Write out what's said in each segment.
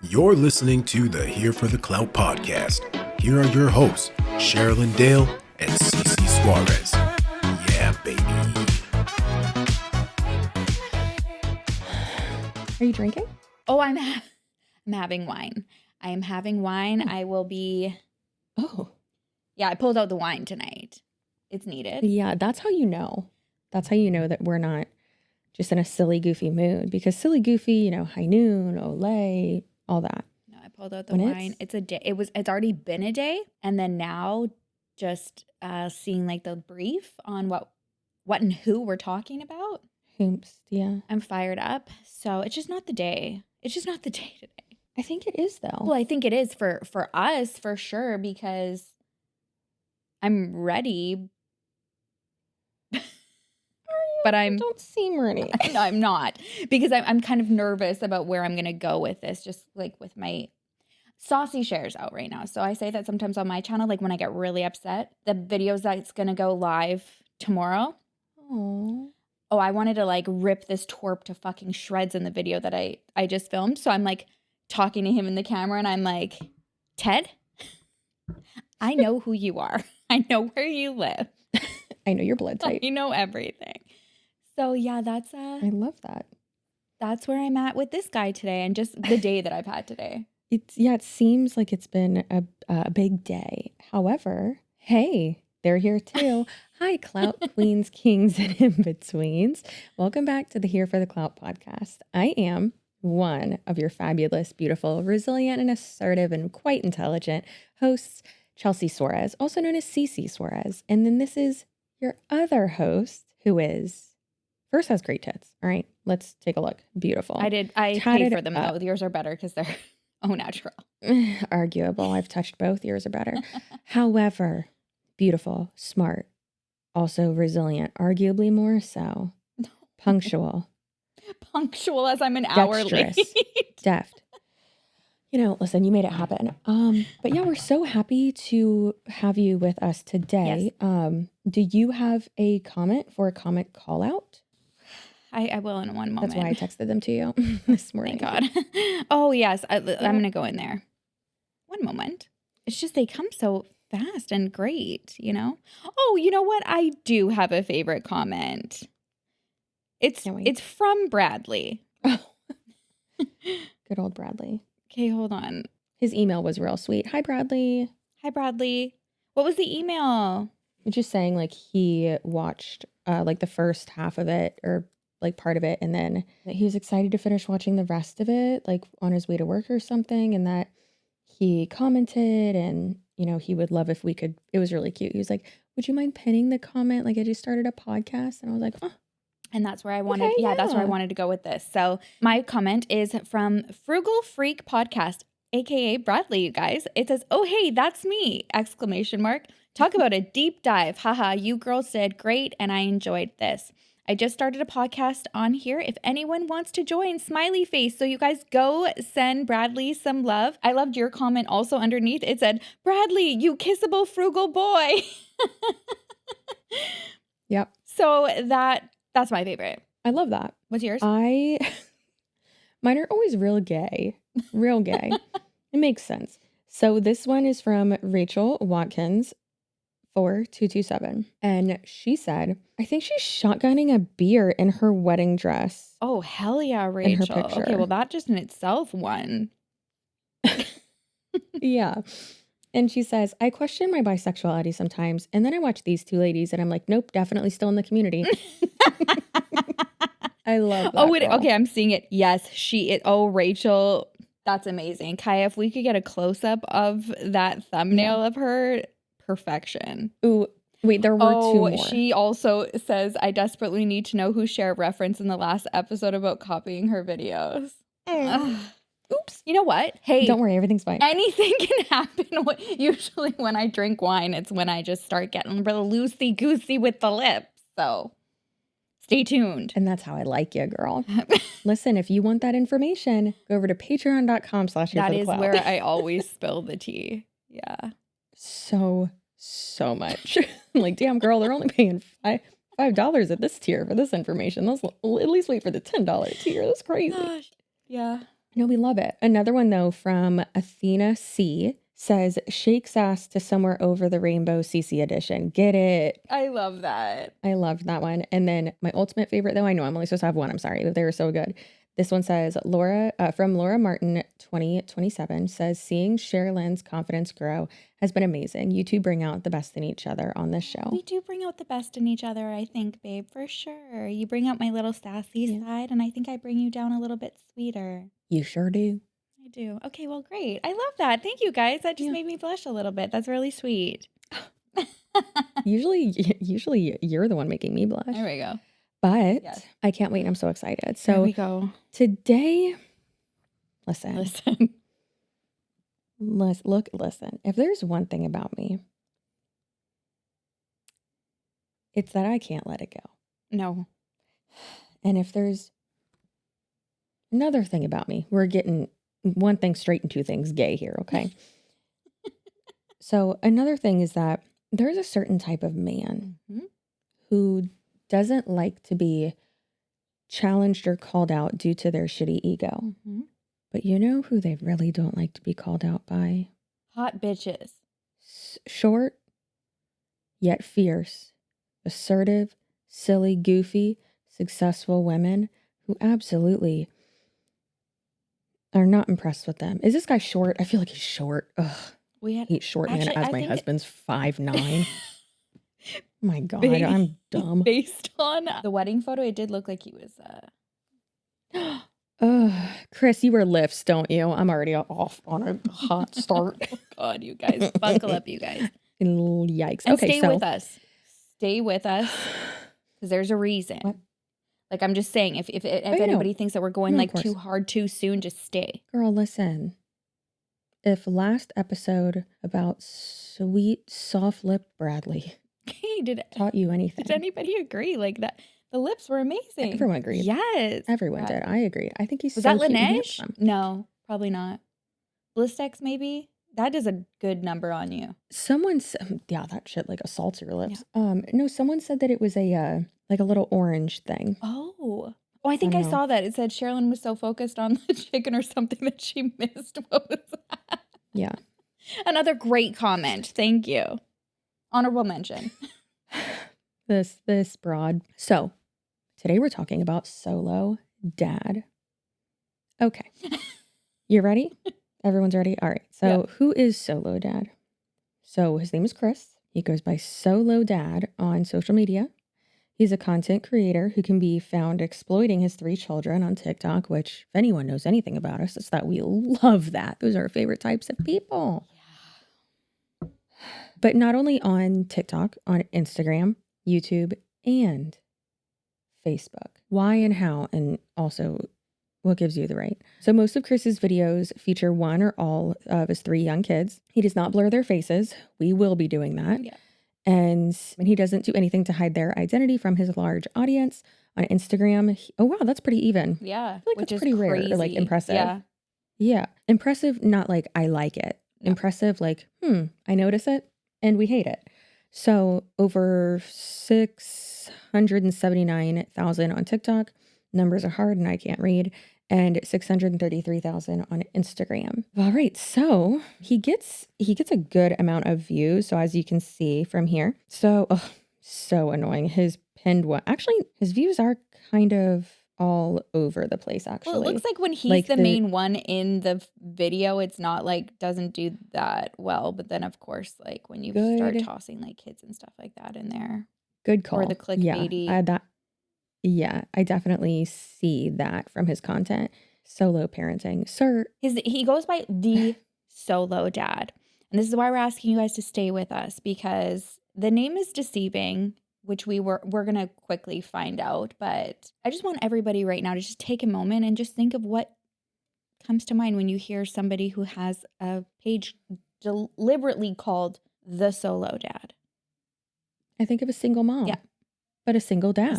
You're listening to the Here for the Clout podcast. Here are your hosts, Sherilyn Dale and Cece Suarez. Yeah, baby. Are you drinking? Oh, I'm having wine. I am having wine. I will be. Oh. Yeah, I pulled out the wine tonight. It's needed. Yeah, that's how you know. That's how you know that we're not just in a silly, goofy mood. Because silly, goofy, high noon, Olay, all that. No, I pulled out the wine. It's a day. It's already been a day, and then now, just seeing like the brief on what and who we're talking about. Hoops, yeah. I'm fired up. So it's just not the day. It's just not the day today. I think it is though. Well, I think it is for us for sure because I'm ready. But You don't seem ready. No, I'm not, because I'm kind of nervous about where I'm going to go with this, just like with my saucy shares out right now. So I say that sometimes on my channel, like when I get really upset, the videos that's going to go live tomorrow. Oh, I wanted to like rip this twerp to fucking shreds in the video that I just filmed. So I'm like talking to him in the camera and I'm like, Ted, I know who you are. I know where you live. I know your blood type. You know everything. So yeah, that's I love that. That's where I'm at with this guy today and just the day that I've had today. It seems like it's been a big day. However, hey, they're here too. Hi, Clout Queens, Kings, and In-Betweens. Welcome back to the Here for the Clout podcast. I am one of your fabulous, beautiful, resilient, and assertive, and quite intelligent hosts, Chelsea Suarez, also known as Cece Suarez. And then this is your other host, who first has great tits. All right, let's take a look. Beautiful. I paid for them though. Yours are better because they're au natural. Arguable. I've touched both. Yours are better. However, beautiful, smart, also resilient, arguably more so, punctual. Punctual as I'm an hour late. Deft. Listen, you made it happen. But yeah, we're so happy to have you with us today. Yes. Do you have a comment for a comment call out? I will in one moment. That's why I texted them to you this morning. Thank God. Oh, yes. I'm going to go in there. One moment. It's just they come so fast and great, Oh, you know what? I do have a favorite comment. It's from Bradley. Oh. Good old Bradley. Okay, hold on. His email was real sweet. Hi, Bradley. Hi, Bradley. What was the email? Just saying like he watched like the first half of it or like part of it, and then he was excited to finish watching the rest of it like on his way to work or something, and that he commented and he would love if we could. It was really cute. He was like, would you mind pinning the comment, like I just started a podcast? And I was like, oh. And that's where I wanted, that's where I wanted to go with this. So my comment is from Frugal Freak Podcast, aka Bradley, you guys. It says, oh, hey, that's me, ! Talk about a deep dive. Haha, you girls did great and I enjoyed this. I just started a podcast on here. If anyone wants to join, smiley face. So you guys go send Bradley some love. I loved your comment also underneath. It said, Bradley, you kissable frugal boy. Yep. So that's my favorite. I love that. What's yours? Mine are always real gay. Real gay. It makes sense. So this one is from Rachel Watkins 4227. And she said, I think she's shotgunning a beer in her wedding dress. Oh, hell yeah, Rachel. Okay, well, that just in itself won. Yeah. And she says, I question my bisexuality sometimes. And then I watch these two ladies and I'm like, nope, definitely still in the community. I love that. Oh, wait, okay, I'm seeing it. Yes, she is. Oh, Rachel, that's amazing. Kaya, if we could get a close-up of that thumbnail of her, perfection. Ooh, wait, there were two more. She also says, I desperately need to know who shared reference in the last episode about copying her videos. Oops. You know what? Hey. Don't worry, everything's fine. Anything can happen. Usually when I drink wine, it's when I just start getting real loosey-goosey with the lips. So stay tuned. And that's how I like you, girl. Listen, if you want that information, go over to patreon.com/. That is where I always spill the tea. Yeah. So much. I'm like, damn, girl, they're only paying $5 at this tier for this information. Let's at least wait for the $10 tier. That's crazy. Gosh. Yeah. No, we love it. Another one, though, from Athena C says, shakes ass to somewhere over the rainbow CC edition. Get it. I love that. I loved that one. And then my ultimate favorite, though, I know I'm only supposed to have one. I'm sorry, but they were so good. This one says, Laura, from Laura Martin 2027 says, seeing Sherilyn's confidence grow has been amazing. You two bring out the best in each other on this show. We do bring out the best in each other, I think, babe, for sure. You bring out my little sassy side, and I think I bring you down a little bit sweeter. You sure do. I do. Okay, well, great. I love that. Thank you, guys. That just made me blush a little bit. That's really sweet. Usually you're the one making me blush. There we go. But I can't wait. I'm so excited. So there we go. Today, listen. Listen. If there's one thing about me, it's that I can't let it go. No. And if there's another thing about me, we're getting one thing straight and two things gay here, okay? So another thing is that there's a certain type of man who doesn't like to be challenged or called out due to their shitty ego. But you know who they really don't like to be called out by? Hot bitches. Short, yet fierce, assertive, silly, goofy, successful women who absolutely are not impressed with them. Is this guy short? I feel like he's short. Ugh. He's short man as my husband's 5'9". Oh my God, I'm dumb. Based on the wedding photo, it did look like he was... Chris, you wear lifts, don't you? I'm already off on a hot start. Oh God, you guys. Buckle up, you guys. Yikes. And okay, stay with us. Stay with us. Because there's a reason. What? Like, I'm just saying, if anybody thinks that we're going like too hard too soon, just stay. Girl, listen. If last episode about sweet, soft-lipped Bradley taught you anything. Did anybody agree? Like that? The lips were amazing. Everyone agreed. Yes. Everyone did. I agreed. I think he's Was so that cute and Laneige? handsome. No, probably not. Blistex, maybe? That is a good number on you. Someone said, that shit like assaults your lips. Yeah. No, someone said that it was a like a little orange thing. Oh, I think I saw that. It said Sherilyn was so focused on the chicken or something that she missed. What was that? Yeah. Another great comment. Thank you. Honorable mention. This broad. So today we're talking about SoloDad. Okay. You ready? Everyone's ready? All right. So who is SoloDad? So his name is Chris. He goes by SoloDad on social media. He's a content creator who can be found exploiting his 3 children on TikTok, which if anyone knows anything about us, it's that we love that. Those are our favorite types of people. Yeah. But not only on TikTok, on Instagram, YouTube, and Facebook. Why and how, and also what gives you the right. So most of Chris's videos feature one or all of his 3 young kids. He does not blur their faces. We will be doing that. Yeah. And he doesn't do anything to hide their identity from his large audience. On Instagram, oh wow, that's pretty even. Yeah, I feel like that's pretty rare or like impressive. Yeah. Impressive, not like I like it. No. Impressive, like, I notice it and we hate it. So over 679,000 on TikTok. Numbers are hard and I can't read. And 633,000 on Instagram. All right, so he gets a good amount of views. So as you can see from here, so annoying. His pinned one, actually, his views are kind of all over the place. Actually, well, it looks like when he's like the main one in the video, it's not like doesn't do that well. But then of course, like when you start tossing like kids and stuff like that in there, good call. Or the clickbaity. Yeah, I definitely see that from his content. Solo parenting. Sir. He goes by the SoloDad. And this is why we're asking you guys to stay with us, because the name is deceiving, which we're going to quickly find out. But I just want everybody right now to just take a moment and just think of what comes to mind when you hear somebody who has a page deliberately called the SoloDad. I think of a single mom. Yeah. But a single dad.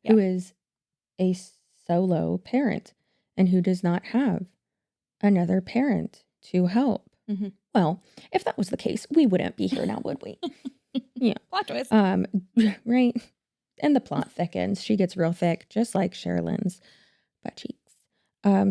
Yeah. Who is a solo parent and who does not have another parent to help. Mm-hmm. Well, if that was the case, we wouldn't be here now, would we? Yeah. Plot twist. Right. And the plot thickens. She gets real thick, just like Sherilyn's butt cheeks.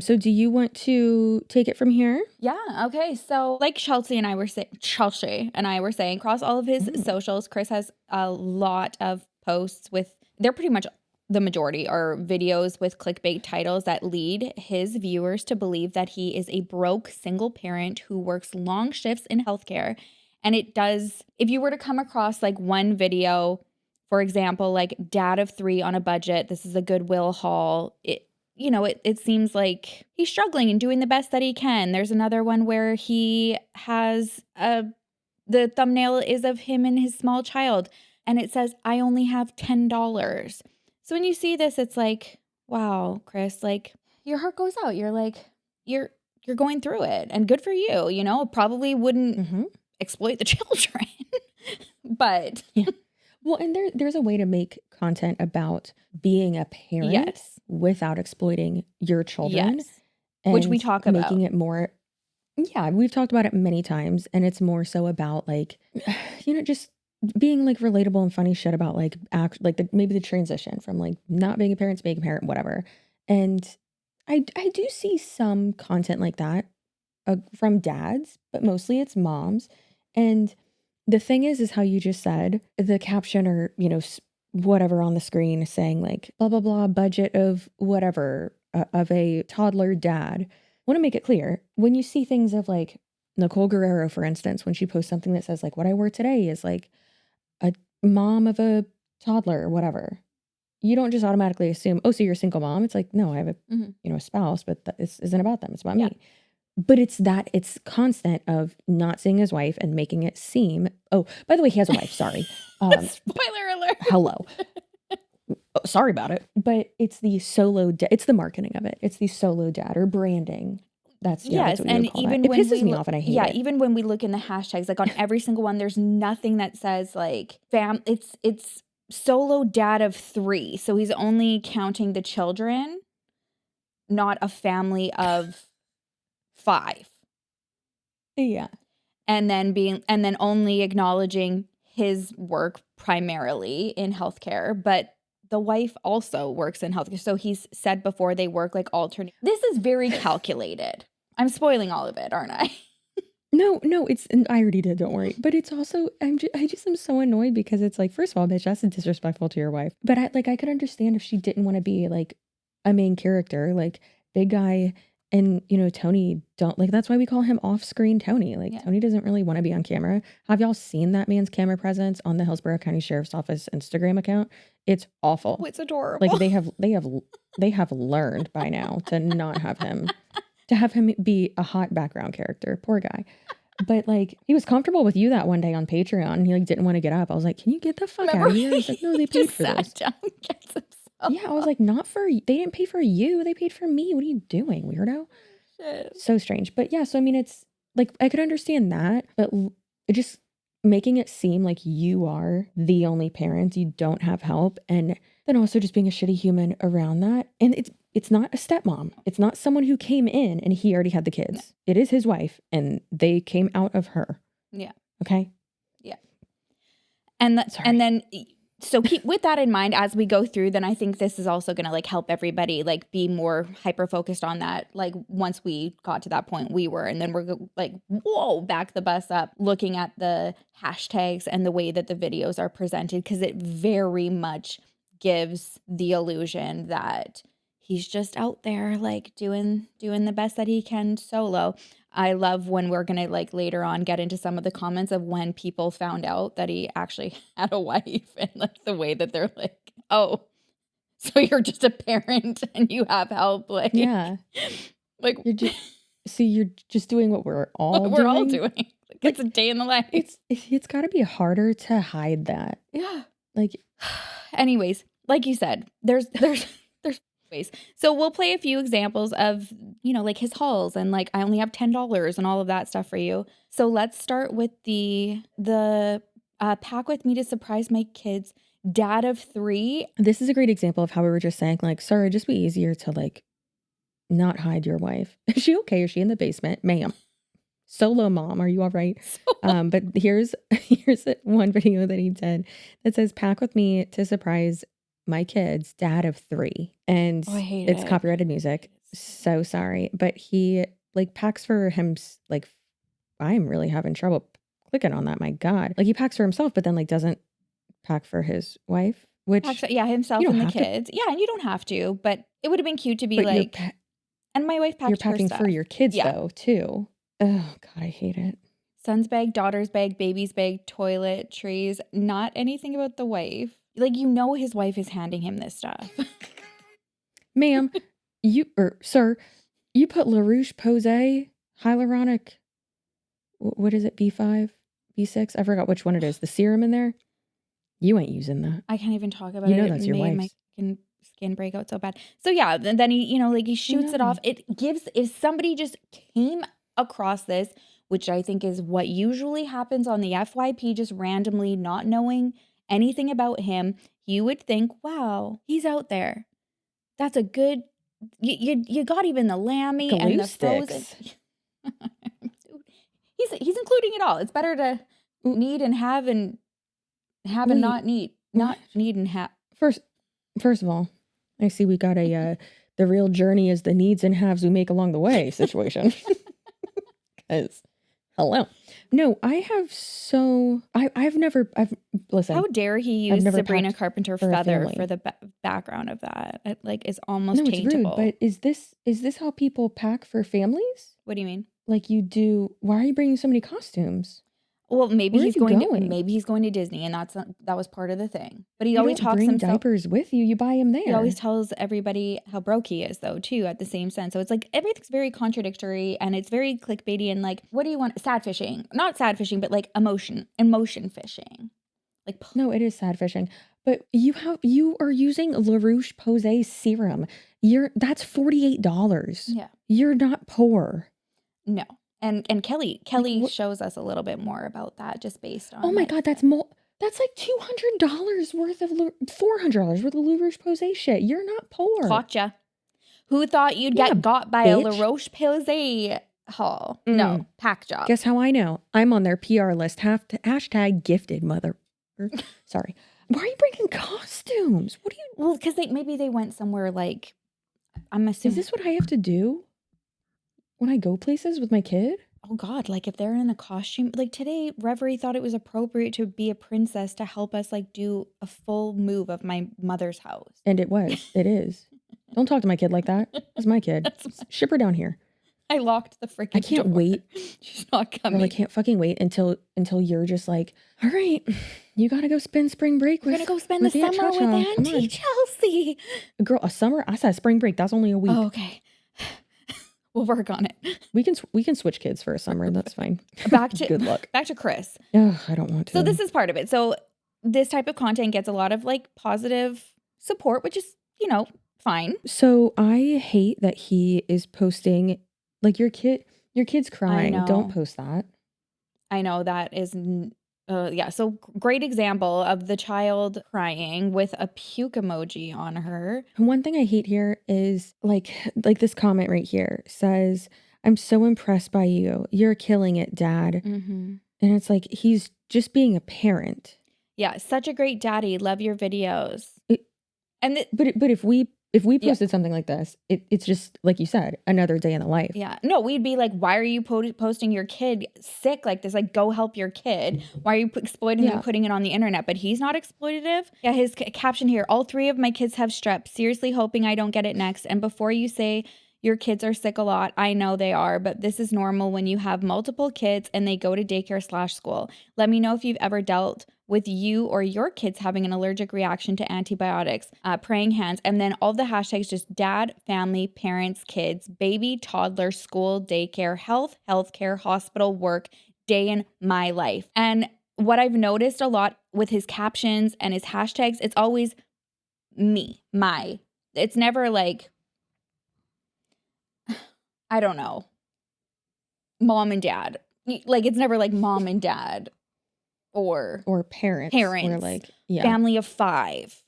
So do you want to take it from here? Yeah. Okay. So like Chelsea and I were saying, across all of his socials, Chris has a lot of posts they're pretty much the majority are videos with clickbait titles that lead his viewers to believe that he is a broke single parent who works long shifts in healthcare. And it does, if you were to come across like one video, for example, like dad of 3 on a budget, this is a Goodwill haul, it seems like he's struggling and doing the best that he can. There's another one where he has the thumbnail is of him and his small child, and it says, I only have $10. So when you see this, it's like, wow, Chris, like your heart goes out. You're like, you're going through it, and good for you. Probably wouldn't exploit the children, but yeah. Well, and there's a way to make content about being a parent without exploiting your children. Yes. Which we talk about. Making it more, we've talked about it many times. And it's more so about like, just being like relatable and funny shit about like, maybe the transition from like not being a parent to being a parent, whatever. And I do see some content like that from dads, but mostly it's moms. And the thing is how you just said, the caption or, whatever on the screen is saying like, blah, blah, blah, budget of whatever, of a toddler dad. Want to make it clear, when you see things of like Nicole Guerrero, for instance, when she posts something that says like, what I wore today is like a mom of a toddler or whatever, you don't just automatically assume, oh, so you're a single mom. It's like, no, I have a spouse, but this isn't about them. It's about me. But it's constant of not seeing his wife and making it seem, oh, by the way, he has a wife. Sorry. Spoiler alert. Hello. Oh, sorry about it. But it's the it's the marketing of it. It's the solo dad or branding. That's what and even it when pisses me off and I hate it. Yeah, even when we look in the hashtags, like on every single one, there's nothing that says like it's solo dad of 3. So he's only counting the children, not a family of 5. Yeah. And then only acknowledging his work primarily in healthcare, but the wife also works in healthcare. So he's said before they work like alternate. This is very calculated. I'm spoiling all of it, aren't I? No, I already did, don't worry. But it's also, I just am so annoyed because it's like, first of all, bitch, that's disrespectful to your wife. But I could understand if she didn't want to be like a main character, like big guy. And, Tony that's why we call him off-screen Tony. Like, Tony doesn't really want to be on camera. Have y'all seen that man's camera presence on the Hillsborough County Sheriff's Office Instagram account? It's awful. Oh, it's adorable. Like they have learned by now to not have him, to have him be a hot background character. Poor guy. But like, he was comfortable with you that one day on Patreon. And he like didn't want to get up. I was like, can you get the fuck out of here? He's like, no, they paid for this. Yeah, I was like, they didn't pay for you. They paid for me. What are you doing, weirdo? Shit. So strange. But yeah, so I mean, it's like, I could understand that, but just making it seem like you are the only parent, you don't have help, and then also just being a shitty human around that. And it's not a stepmom. It's not someone who came in and he already had the kids. No. It is his wife, and they came out of her. Yeah. Okay? Yeah. And then... So keep with that in mind as we go through, then I think this is also going to like help everybody like be more hyper focused on that. Like once we got to that point we were, and then we're like, whoa, back the bus up, looking at the hashtags and the way that the videos are presented, because it very much gives the illusion that he's just out there like doing the best that he can solo. I love when we're going to like later on get into some of the comments of when people found out that he actually had a wife, and like the way that they're like, oh, so you're just a parent and you have help. Like, yeah. Like, you're just doing what we're all doing. Like, it's a day in the life. It's got to be harder to hide that. Yeah. Like, anyways, like you said, there's ways. So we'll play a few examples of, like his hauls and like, I only have $10 and all of that stuff for you. So let's start with the pack with me to surprise my kids, dad of 3. This is a great example of how we were just saying like, sorry, it'd just be easier to like not hide your wife. Is she okay? Is she in the basement? Ma'am. Solo mom, are you all right? But here's one video that he did that says, pack with me to surprise my kids, dad of 3. And it's copyrighted music. so sorry, but he like packs for him. Like, I'm really having trouble clicking on that. My God, like he packs for himself, but then like doesn't pack for his wife, which himself and the kids. Yeah, and you don't have to, but it would have been cute to be like. And my wife packed You're packing for your kids though too. Oh God, I hate it. Son's bag, daughter's bag, baby's bag, toiletries. Not anything about the wife. Like his wife is handing him this stuff. Ma'am, sir, you put La Roche-Posay hyaluronic. What is it? B5, B6? I forgot which one it is. The serum in there. You ain't using that. I can't even talk about it. You know that's your wife's. My skin break out so bad. So yeah, then he, he shoots it off. It gives, if somebody just came across this, which I think is what usually happens on the FYP, just randomly not knowing anything about him, you would think, wow, he's out there. That's a good, you got even the lammy glue and the sticks. frozen. He's including it all. It's better to need and have and have and not need. Not need and have. First of all, I see we got a the real journey is the needs and haves we make along the way situation. Because hello. No, listen. How dare he use Sabrina Carpenter feather for the background of that? It is almost taintable. Rude, but is this how people pack for families? What do you mean? Like you do, why are you bringing so many costumes? Well, maybe he's going to Disney, and that was part of the thing. But he always talks himself. Diapers with you. You buy them there. He always tells everybody how broke he is, though, too, at the same sense. So it's like everything's very contradictory, and it's very clickbaity. And like, what do you want? Sad fishing, not sad fishing, but like emotion fishing. Like no, it is sad fishing. But you are using La Roche-Posay serum. That's $48. Yeah, you're not poor. No. And Kelly shows us a little bit more about that just based on. Oh my God, that's like $200 worth of $400 worth of La Roche-Posay shit. You're not poor. Gotcha. Who thought you'd get got by a La Roche-Posay haul? No, pack job. Guess how I know? I'm on their PR list. Hashtag gifted mother. Sorry. Why are you bringing costumes? What do you? Well, because maybe they went somewhere like. I'm assuming. Is this what I have to do? When I go places with my kid? Oh God, like if they're in a costume, like today, Reverie thought it was appropriate to be a princess to help us like do a full move of my mother's house. And it is. Don't talk to my kid like that. It's my kid. Ship her down here. I locked the freaking door. I can't wait. She's not coming. Well, I can't fucking wait until you're just like, all right, you got to go spend spring break with. We're going to go spend the summer with Auntie Chelsea. Girl, a summer? I said spring break. That's only a week. Oh, okay. We'll work on it. We can switch kids for a summer. That's fine. Good luck. Back to Chris. Ugh, I don't want to. So this is part of it. So this type of content gets a lot of like positive support, which is, fine. So I hate that he is posting like your kid's crying. Don't post that. I know that is so great example of the child crying with a puke emoji on her. One thing I hate here is like this comment right here says, "I'm so impressed by you. You're killing it, Dad." Mm-hmm. And it's like he's just being a parent. Yeah, such a great daddy. Love your videos. But if we posted something like this, it's just, like you said, another day in the life. Yeah. No, we'd be like, why are you posting your kid sick like this? Like, go help your kid. Why are you exploiting and putting it on the internet? But he's not exploitative. Yeah, his caption here, all 3 of my kids have strep. Seriously hoping I don't get it next. And before you say your kids are sick a lot, I know they are, but this is normal when you have multiple kids and they go to daycare/school. Let me know if you've ever dealt with you or your kids having an allergic reaction to antibiotics, praying hands, and then all the hashtags, just dad, family, parents, kids, baby, toddler, school, daycare, health, healthcare, hospital, work, day in my life. And what I've noticed a lot with his captions and his hashtags, it's always me, my. It's never like, I don't know, mom and dad. Like, it's never like mom and dad. Or parents. Or like, family of 5.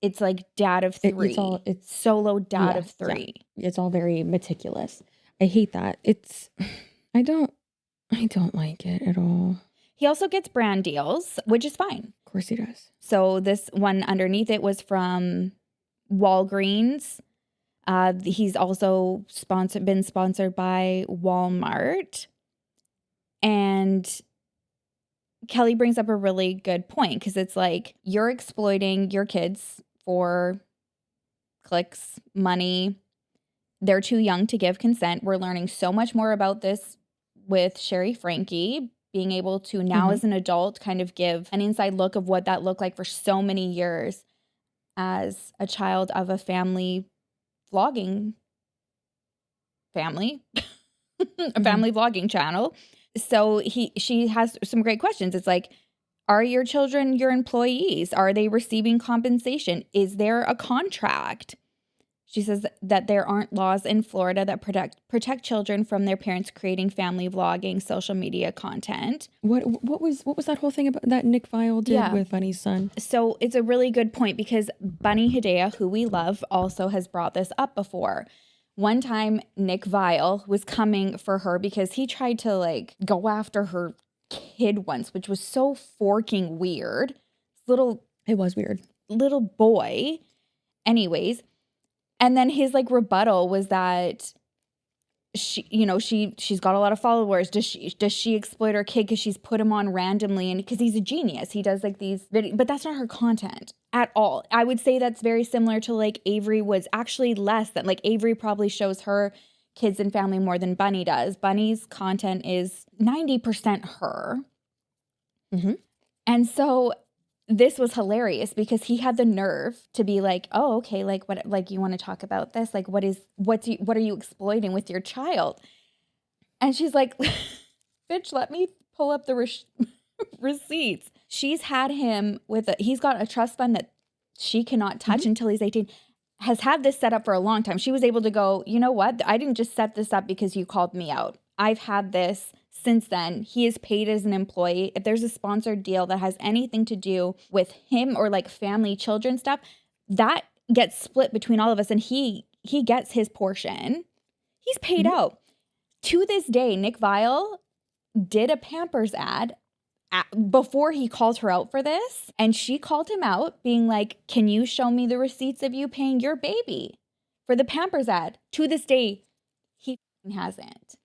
It's like dad of 3. It's solo dad of 3. Yeah. It's all very meticulous. I hate that. I don't like it at all. He also gets brand deals, which is fine. Of course he does. So this one underneath it was from Walgreens. He's also been sponsored by Walmart. And Kelly brings up a really good point because it's like you're exploiting your kids for clicks, money. They're too young to give consent. We're learning so much more about this with Sherry Frankie, being able to now as an adult kind of give an inside look of what that looked like for so many years as a child of a family vlogging family, a family vlogging channel. So she has some great questions. It's like, are your children your employees? Are they receiving compensation? Is there a contract? She says that there aren't laws in Florida that protect children from their parents creating family vlogging, social media content. What was that whole thing about that Nick Viall did with Bunny's son? So it's a really good point because Bunny Hedaya, who we love, also has brought this up before. One time, Nick Viall was coming for her because he tried to like go after her kid once, which was so forking weird. It was weird. Little boy. Anyways. And then his like rebuttal was that she's got a lot of followers. Does she exploit her kid because she's put him on randomly and because he's a genius? He does like these videos, but that's not her content at all. I would say that's very similar to like Avery was actually less than like Avery probably shows her kids and family more than Bunny does. Bunny's content is 90% her. And so this was hilarious because he had the nerve to be like, oh, okay, like what, like you want to talk about this? Like what are you exploiting with your child? And she's like, bitch, let me pull up the receipts. She's had him he's got a trust fund that she cannot touch until he's 18, has had this set up for a long time. She was able to go, you know what? I didn't just set this up because you called me out. I've had this since then. He is paid as an employee. If there's a sponsored deal that has anything to do with him or like family, children stuff, that gets split between all of us and he gets his portion. He's paid out. To this day, Nick Viall did a Pampers ad before he called her out for this. And she called him out being like, can you show me the receipts of you paying your baby for the Pampers ad? To this day, he hasn't.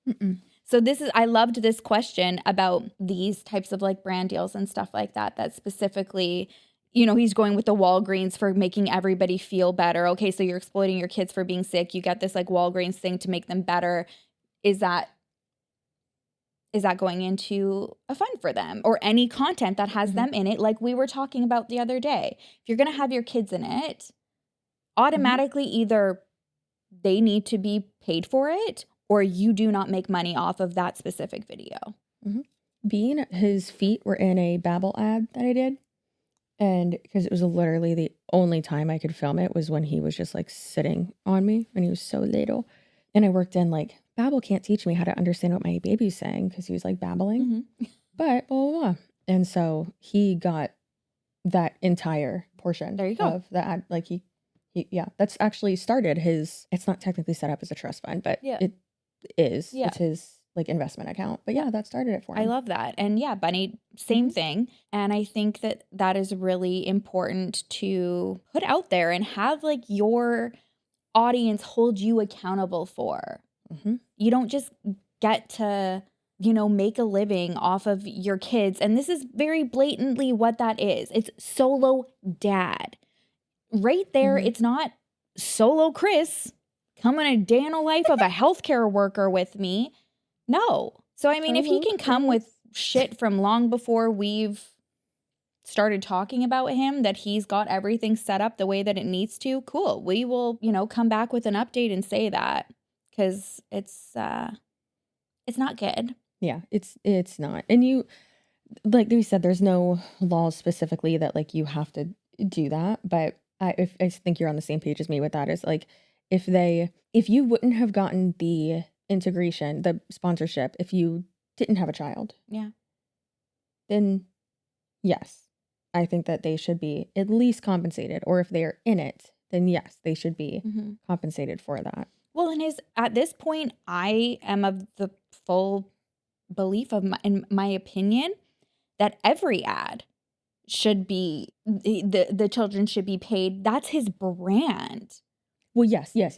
So I loved this question about these types of like brand deals and stuff like that specifically, he's going with the Walgreens for making everybody feel better. Okay, so you're exploiting your kids for being sick. You get this like Walgreens thing to make them better. Is that going into a fund for them or any content that has them in it? Like we were talking about the other day, if you're going to have your kids in it, automatically either they need to be paid for it or you do not make money off of that specific video. Bean, his feet were in a Babbel ad that I did. And because it was literally the only time I could film it was when he was just like sitting on me when he was so little. And I worked in like, Babbel can't teach me how to understand what my baby's saying because he was like babbling. But blah, blah, blah. And so he got that entire portion of the ad. Like he that's actually started it's not technically set up as a trust fund, but it is. It's his like investment account. But that started it for him. I love that. And Bunny, same thing. And I think that is really important to put out there and have like your audience hold you accountable for. You don't just get to, make a living off of your kids. And this is very blatantly what that is. It's solo dad. Right there, it's not solo Chris coming a day in a life of a healthcare worker with me. No. So, I mean, if he can come with shit from long before we've started talking about him, that he's got everything set up the way that it needs to, cool. We will, come back with an update and say that because it's not good. Yeah, it's not. And you, like we said, there's no laws specifically that like you have to do that. But I think you're on the same page as me with that. Is like if you wouldn't have gotten the integration, the sponsorship, if you didn't have a child, then yes, I think that they should be at least compensated. Or if they're in it, then yes, they should be compensated for that. Well, at this point, I am of the full belief in my opinion, that every ad should be the children should be paid. That's his brand. Well, yes. Yeah.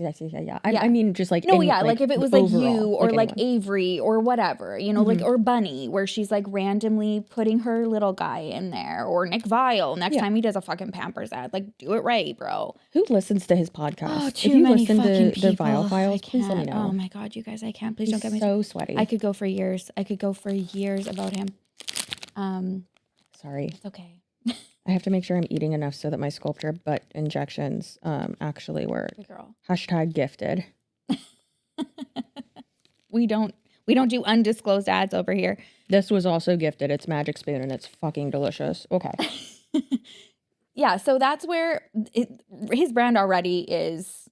I mean, just like like if it was like overall, you or like anyone. Avery or whatever, you know, like or Bunny, where she's like randomly putting her little guy in there, or Nick Vile next time he does a fucking Pampers ad, like do it right, bro. Who listens to his podcast? Oh, if you listen to people. the Vile Files, please let me know. Oh my god, you guys, I can't. Please don't get me so sweaty. I could go for years. About him. Sorry. It's okay. I have to make sure I'm eating enough so that my sculpture butt injections actually work. Good girl. # gifted. We don't do undisclosed ads over here. This was also gifted. It's Magic Spoon and it's fucking delicious. Okay. Yeah, so that's where his brand already is.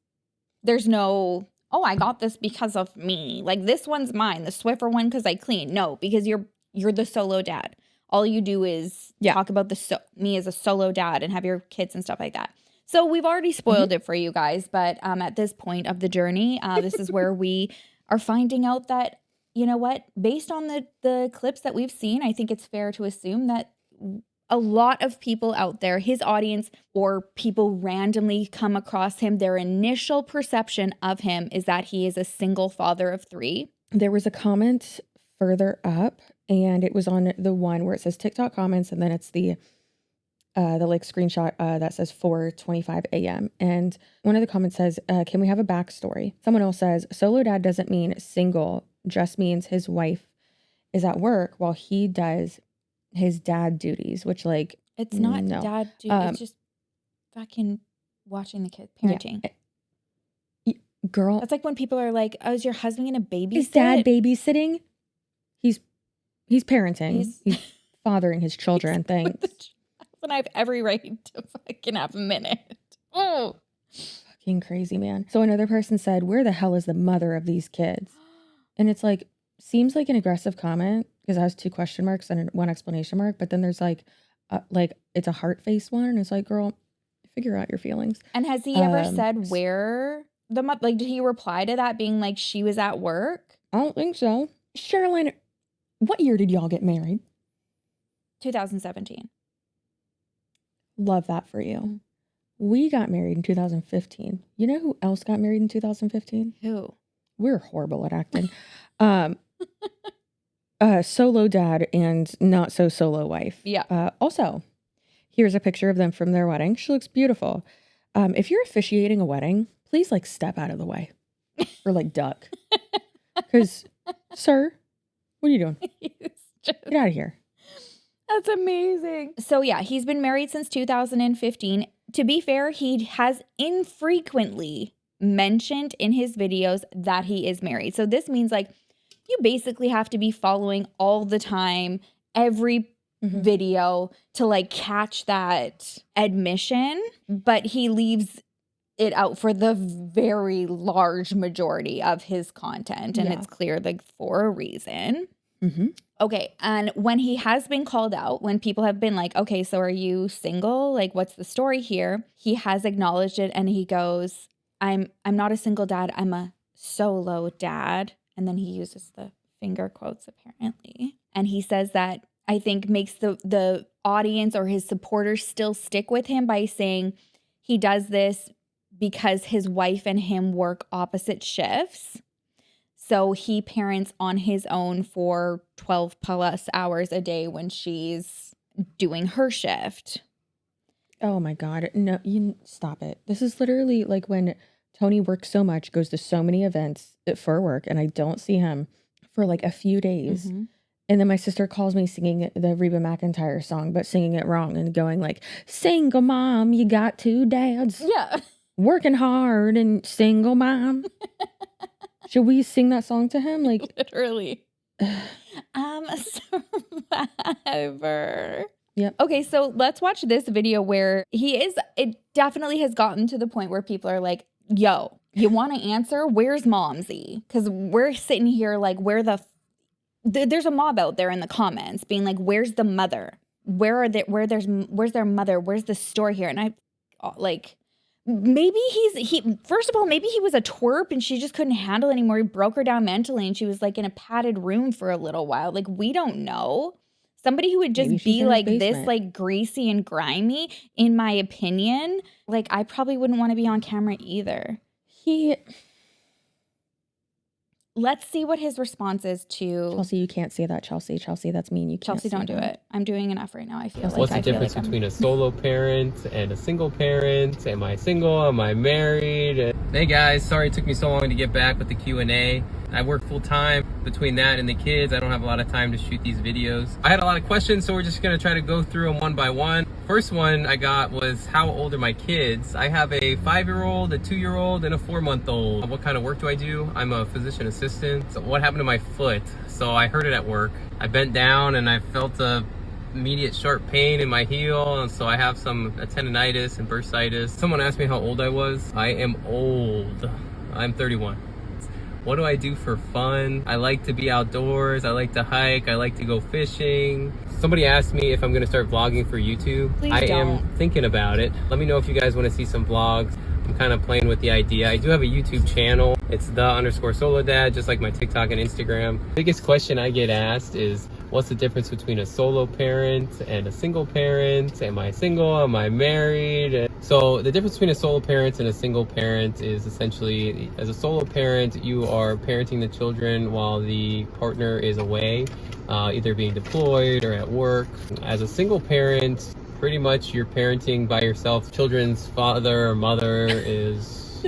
There's no, oh, I got this because of me. Like this one's mine, the Swiffer one because I clean. No, because you're the solo dad. All you do is talk about me as a solo dad and have your kids and stuff like that. So we've already spoiled it for you guys, but at this point of the journey, this is where we are finding out that, you know what, based on the clips that we've seen, I think it's fair to assume that a lot of people out there, his audience or people randomly come across him, their initial perception of him is that he is a single father of 3. There was a comment further up, and it was on the one where it says TikTok comments, and then it's the like screenshot that says 4:25 a.m. And one of the comments says, can we have a backstory? Someone else says, solo dad doesn't mean single, just means his wife is at work while he does his dad duties, which like it's not dad duties, it's just fucking watching the kid, parenting. Yeah. Girl, that's like when people are like, "Oh, is your husband gonna babysit?" Is dad babysitting? He's parenting. He's fathering his children. Thanks. When I have every right to fucking have a minute. Oh, fucking crazy, man. So another person said, "Where the hell is the mother of these kids?" And it's like, seems like an aggressive comment because it has 2 question marks and 1 exclamation mark. But then there's like it's a heart face one, and it's like, girl, figure out your feelings. And has he ever said where the like? Did he reply to that being like she was at work? I don't think so. Sherilyn, what year did y'all get married? 2017. Love that for you. We got married in 2015. You know who else got married in 2015? Who? We're horrible at acting. Solo dad and not so solo wife. Yeah. Also, here's a picture of them from their wedding. She looks beautiful. If you're officiating a wedding, please like step out of the way or like duck. Because, sir, what are you doing? Get out of here. That's amazing. So yeah, he's been married since 2015. To be fair, he has infrequently mentioned in his videos that he is married. So this means like you basically have to be following all the time, every video to like catch that admission, but he leaves it out for the very large majority of his content, and it's clear like for a reason. Okay, and when he has been called out, when people have been like, okay, so are you single? Like, what's the story here? He has acknowledged it, and he goes, I'm not a single dad, I'm a solo dad. And then he uses the finger quotes apparently. And he says that I think makes the audience or his supporters still stick with him by saying he does this because his wife and him work opposite shifts. So he parents on his own for 12 plus hours a day when she's doing her shift. Oh my God. No, you stop it. This is literally like when Tony works so much, goes to so many events for work, and I don't see him for like a few days. And then my sister calls me singing the Reba McEntire song, but singing it wrong and going like, single mom, you got 2 dads. Yeah. Working hard and single mom. Should we sing that song to him? Like literally. I'm a survivor. Yep. Okay, so let's watch this video where it definitely has gotten to the point where people are like, yo, you want to answer? Where's Momsy? Because we're sitting here like, there's a mob out there in the comments being like, where's the mother? Where's their mother? Where's the story here? And I like, maybe first of all, maybe he was a twerp and she just couldn't handle it anymore. He broke her down mentally and she was like in a padded room for a little while. Like, we don't know. Somebody who would just be like this, like greasy and grimy, in my opinion, like I probably wouldn't want to be on camera either. Let's see what his response is to Chelsea, you can't say that, Chelsea. Chelsea, that's mean. You can't Chelsea, don't do it. I'm doing enough right now. I feel like what's the difference between a solo parent and a single parent? Am I single? Am I married? Hey guys, sorry it took me so long to get back with the Q&A. I work full time. Between that and the kids, I don't have a lot of time to shoot these videos. I had a lot of questions, so we're just gonna try to go through them one by one. First one I got was, how old are my kids? I have a 5-year-old, a 2-year-old, and a 4-month-old. What kind of work do I do? I'm a physician assistant. So what happened to my foot? So I hurt it at work. I bent down and I felt a immediate sharp pain in my heel, and so I have some tendonitis and bursitis. Someone asked me how old I was. I am old. I'm 31. What do I do for fun? I like to be outdoors. I like to hike. I like to go fishing. Somebody asked me if I'm gonna start vlogging for YouTube. Please I don't. am thinking about it. Let me know if you guys want to see some vlogs. I'm kind of playing with the idea. I do have a YouTube channel. It's _SoloDad, just like my TikTok and Instagram. Biggest question I get asked is, what's the difference between a solo parent and a single parent? Am I single? Am I married? So the difference between a solo parent and a single parent is essentially, as a solo parent, you are parenting the children while the partner is away, either being deployed or at work. As a single parent, pretty much you're parenting by yourself. Children's father or mother is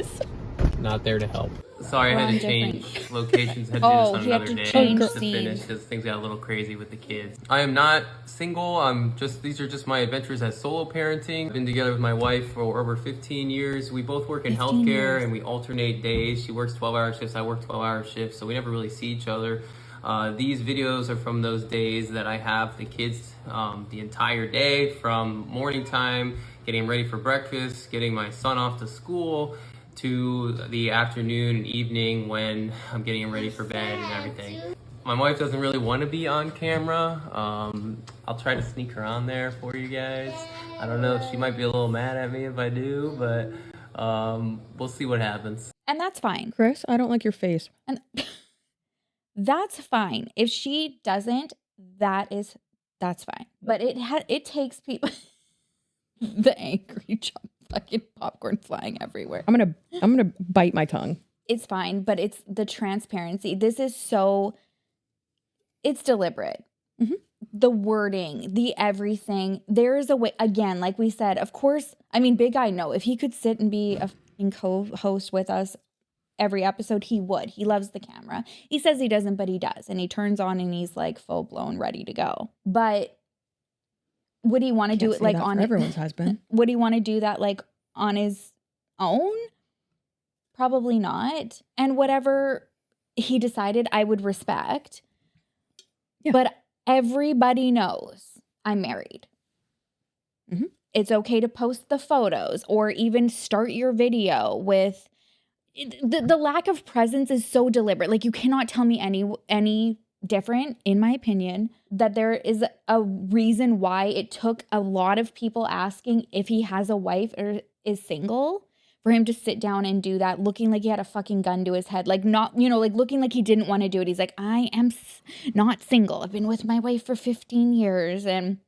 not there to help. Sorry, I had to change locations. Had to do this on another day to finish because things got a little crazy with the kids. I am not single. These are just my adventures as solo parenting. I've been together with my wife for over 15 years. We both work in healthcare and we alternate days. She works 12-hour shifts, I work 12-hour shifts, so we never really see each other. These videos are from those days that I have the kids the entire day, from morning time, getting ready for breakfast, getting my son off to school, to the afternoon and evening when I'm getting him ready for bed and everything. My wife doesn't really want to be on camera. I'll try to sneak her on there for you guys. I don't know, she might be a little mad at me if I do, but we'll see what happens. And that's fine. Chris, I don't like your face. And that's fine. If she doesn't, that's fine. But it takes people the angry jump, fucking popcorn flying everywhere. I'm gonna bite my tongue. It's fine, but it's the transparency. This is it's deliberate. Mm-hmm. The wording, the everything. There is a way, again, like we said, of course, I mean, Big Guy, no, if he could sit and be a fucking co-host with us every episode, he would. He loves the camera. He says he doesn't, but he does. And he turns on and he's like full blown ready to go. But would he want to do it like on everyone's husband? Would he want to do that like on his own? Probably not. And whatever he decided, I would respect. Yeah. But everybody knows I'm married. Mm-hmm. It's okay to post the photos or even start your video with the lack of presence is so deliberate. Like, you cannot tell me any different, in my opinion, that there is a reason why it took a lot of people asking if he has a wife or is single for him to sit down and do that, looking like he had a fucking gun to his head. Like, not, like looking like he didn't want to do it. He's like, I am not single. I've been with my wife for 15 years and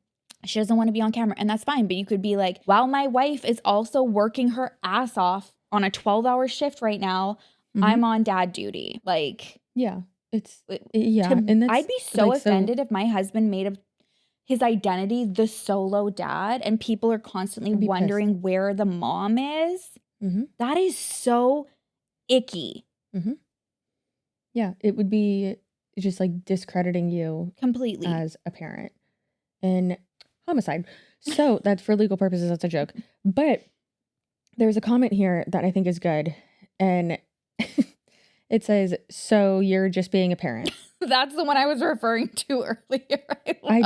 she doesn't want to be on camera. And that's fine. But you could be like, while my wife is also working her ass off on a 12-hour shift right now, mm-hmm. I'm on dad duty. Like, yeah, and I'd be so offended if my husband made his identity the solo dad and people are constantly wondering where the mom is. Mm-hmm. That is so icky. Mm-hmm. Yeah, it would be just like discrediting you completely as a parent. And homicide. So that's for legal purposes, that's a joke. But there's a comment here that I think is good. And it says, so you're just being a parent. That's the one I was referring to earlier. I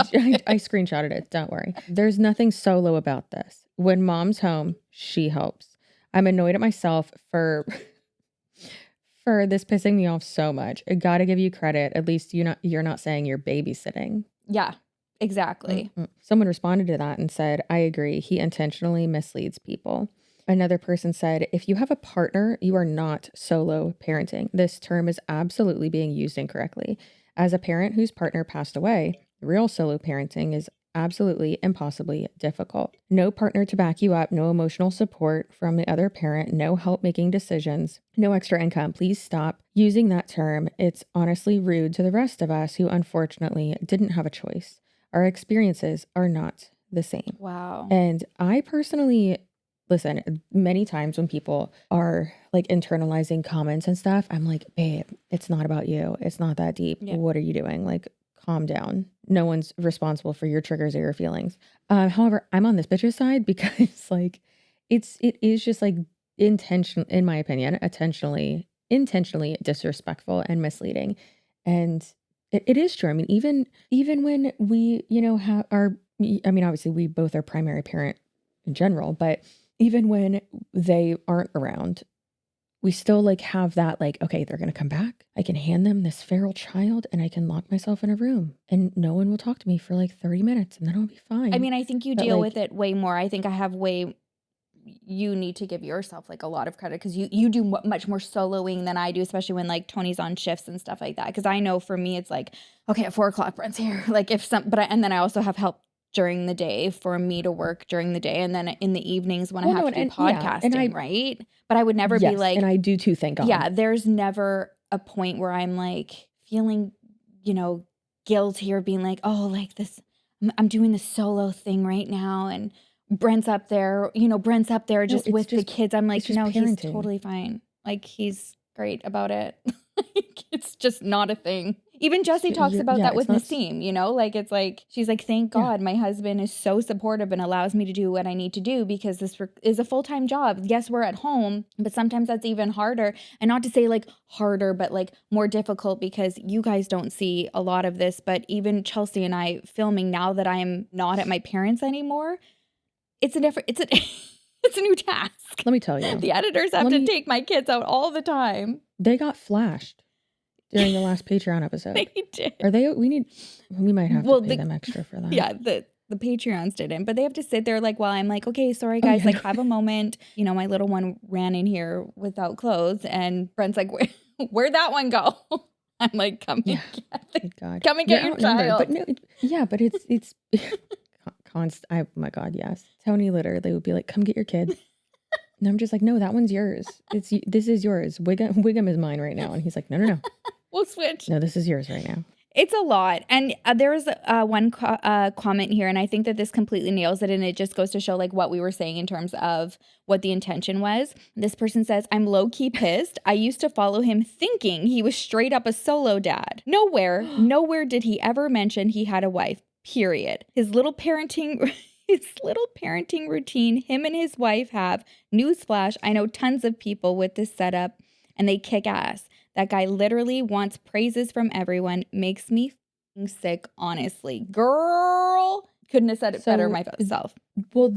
screenshotted it. Don't worry. There's nothing solo about this. When mom's home, she helps. I'm annoyed at myself for this pissing me off so much. I gotta give you credit. At least you're not saying you're babysitting. Yeah, exactly. Mm-hmm. Someone responded to that and said, I agree. He intentionally misleads people. Another person said, if you have a partner, you are not solo parenting. This term is absolutely being used incorrectly. As a parent whose partner passed away, real solo parenting is absolutely impossibly difficult. No partner to back you up, no emotional support from the other parent, no help making decisions, no extra income. Please stop using that term. It's honestly rude to the rest of us who unfortunately didn't have a choice. Our experiences are not the same. Wow. And I personally, listen, many times when people are like internalizing comments and stuff, I'm like, babe, it's not about you. It's not that deep. Yeah. What are you doing? Like, calm down. No one's responsible for your triggers or your feelings. However, I'm on this bitch's side because like it is just like intention, in my opinion, intentionally disrespectful and misleading. And it is true. I mean, even when we, have obviously we both are primary parent in general, but even when they aren't around, we still like have that like, okay, they're going to come back. I can hand them this feral child and I can lock myself in a room and no one will talk to me for like 30 minutes and then I'll be fine. I mean, I think you But, deal like, with it way more. I think I have you need to give yourself like a lot of credit because you do much more soloing than I do, especially when like Tony's on shifts and stuff like that. Because I know for me, it's like, okay, at 4 o'clock, Brent's here. Like and then I also have help during the day for me to work during the day. And then in the evenings when I have to do podcasting, right? But I would never be like, and I do too, thank God. Yeah, there's never a point where I'm like feeling, guilty or being like, oh, like this, I'm doing this solo thing right now. And Brent's up there just with the kids. I'm like, no, he's totally fine. Like he's great about it. Like it's just not a thing. Even Jessie talks about that with Nassim, like it's like, she's like, thank God my husband is so supportive and allows me to do what I need to do because this is a full-time job. Yes, we're at home, but sometimes that's even harder. And not to say like harder, but like more difficult because you guys don't see a lot of this, but even Chelsea and I filming now that I'm not at my parents' anymore, it's a new task. Let me tell you. The editors have to take my kids out all the time. They got flashed during the last Patreon episode. They did. We might have to pay them extra for that. Yeah, the Patreons didn't, but they have to sit there like while I'm like, okay, sorry guys, have a moment. My little one ran in here without clothes and Brent's like, where'd that one go? I'm like, come and get your child. But no, but it's constant. Oh my God, yes. Tony literally would be like, come get your kid. And I'm just like, no, that one's yours. This is yours. Wiggum is mine right now. And he's like, no. We'll switch. No, this is yours right now. It's a lot. And there was one comment here, and I think that this completely nails it, and it just goes to show like what we were saying in terms of what the intention was. This person says, I'm low-key pissed. I used to follow him thinking he was straight up a solo dad. Nowhere did he ever mention he had a wife, period. His little parenting routine him and his wife have. Newsflash, I know tons of people with this setup, and they kick ass. That guy literally wants praises from everyone. Makes me sick, honestly. Girl, couldn't have said it better myself. Well,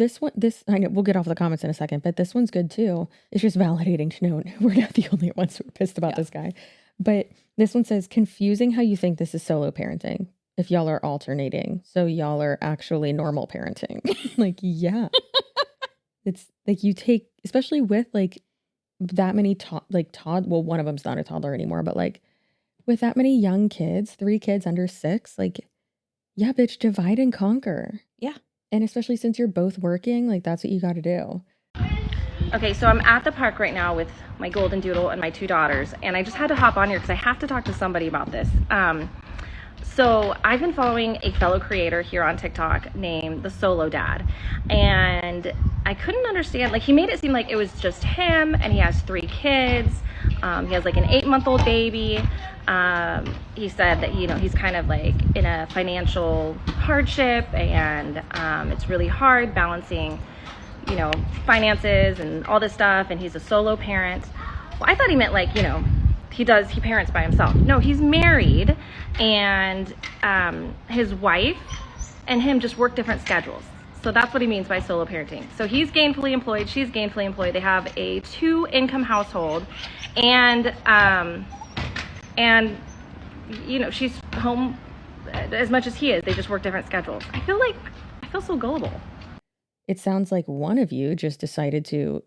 I know we'll get off the comments in a second, but this one's good too. It's just validating to know we're not the only ones who are pissed about this guy. But this one says, confusing how you think this is solo parenting. If y'all are alternating, so y'all are actually normal parenting. Like, yeah. It's like you take, especially with like that many well, one of them's not a toddler anymore, but like with that many young kids, 3 kids under 6, like, yeah, bitch, divide and conquer. Yeah. And especially since you're both working, like that's what you got to do. Okay, so I'm at the park right now with my golden doodle and my 2 daughters, and I just had to hop on here because I have to talk to somebody about this. So I've been following a fellow creator here on TikTok named the SoloDad, and I couldn't understand, like, he made it seem like it was just him and he has 3 kids. He has like an 8-month-old baby. He said that, he's kind of like in a financial hardship, and it's really hard balancing, finances and all this stuff, and he's a solo parent. Well, I thought he meant like, he parents by himself. No, he's married, and his wife and him just work different schedules. So that's what he means by solo parenting. So he's gainfully employed, she's gainfully employed. They have a 2-income household, and she's home as much as he is. They just work different schedules. I feel so gullible. It sounds like one of you just decided to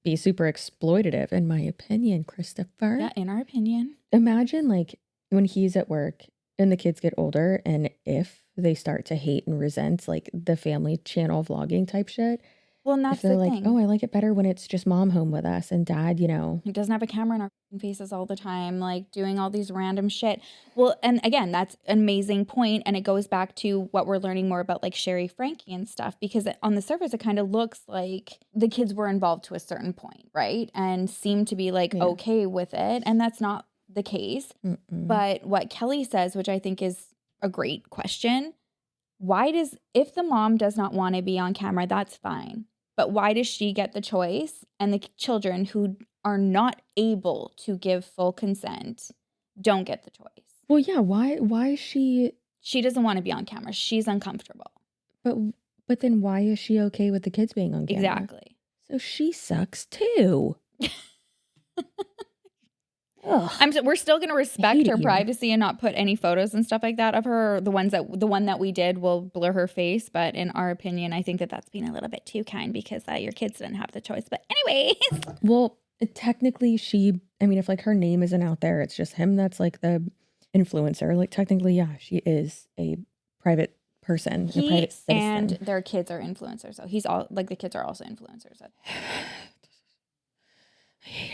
be super exploitative, in my opinion, Christopher. Yeah, in our opinion. Imagine like when he's at work and the kids get older, and if they start to hate and resent like the family channel vlogging type shit, well, and that's if they're the like, thing. oh, I like it better when it's just mom home with us and dad, you know, He doesn't have a camera in our faces all the time, like doing all these random shit. Well, and again, that's an amazing point, and it goes back to what we're learning more about like Sherry, Frankie and stuff, because on the surface it kind of looks like the kids were involved to a certain point, right? And seem to be like okay with it, and that's not the case. But what Kelly says, which I think is a great question, if the mom does not want to be on camera, that's fine. But why does she get the choice and the children who are not able to give full consent don't get the choice? Well, yeah, why is she doesn't want to be on camera. She's uncomfortable. But then why is she okay with the kids being on camera? Exactly. So she sucks too. We're still going to respect her privacy and not put any photos and stuff like that of her. The one that we did will blur her face, but in our opinion, I think that that's being a little bit too kind because your kids didn't have the choice. But anyways, well, technically, if like her name isn't out there, it's just him that's like the influencer. Like technically, yeah, she is a private person, a private citizen, and their kids are influencers. So he's all like the kids are also influencers.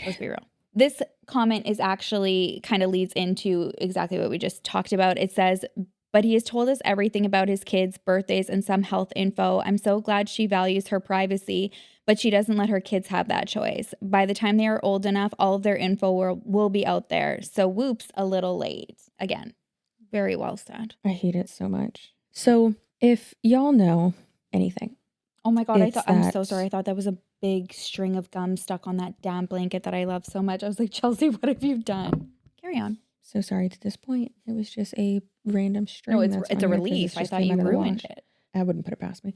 Let's be real. This comment is actually kind of leads into exactly what we just talked about. It says, but he has told us everything about his kids' birthdays and some health info. I'm so glad she values her privacy, but she doesn't let her kids have that choice. By the time they are old enough, all of their info will be out there. So whoops, a little late. Again, very well said. I hate it so much. So if y'all know anything. Oh my God, I'm so sorry. I thought that was a big string of gum stuck on that damn blanket that I love so much. I was like, Chelsea, what have you done? Carry on. So sorry to disappoint. It was just a random string. No, it's a relief. I thought you ruined it. I wouldn't put it past me.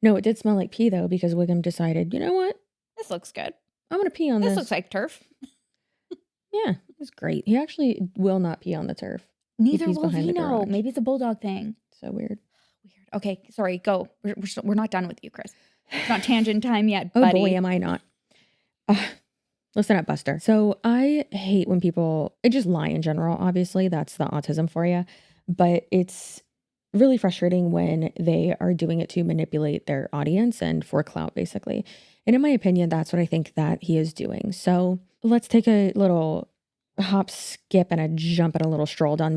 No, it did smell like pee though, because Wiggum decided, you know what? This looks good. I'm going to pee on this. This looks like turf. Yeah, it was great. He actually will not pee on the turf. Neither will Vino. Maybe it's a bulldog thing. So weird. Okay, sorry, go. We're not done with you, Chris. It's not tangent time yet, buddy. Oh boy, am I not. Listen up, Buster. So I hate when people just lie in general. Obviously, that's the autism for you. But it's really frustrating when they are doing it to manipulate their audience and for clout, basically. And in my opinion, that's what I think that he is doing. So let's take a little hop, skip, and a jump and a little stroll down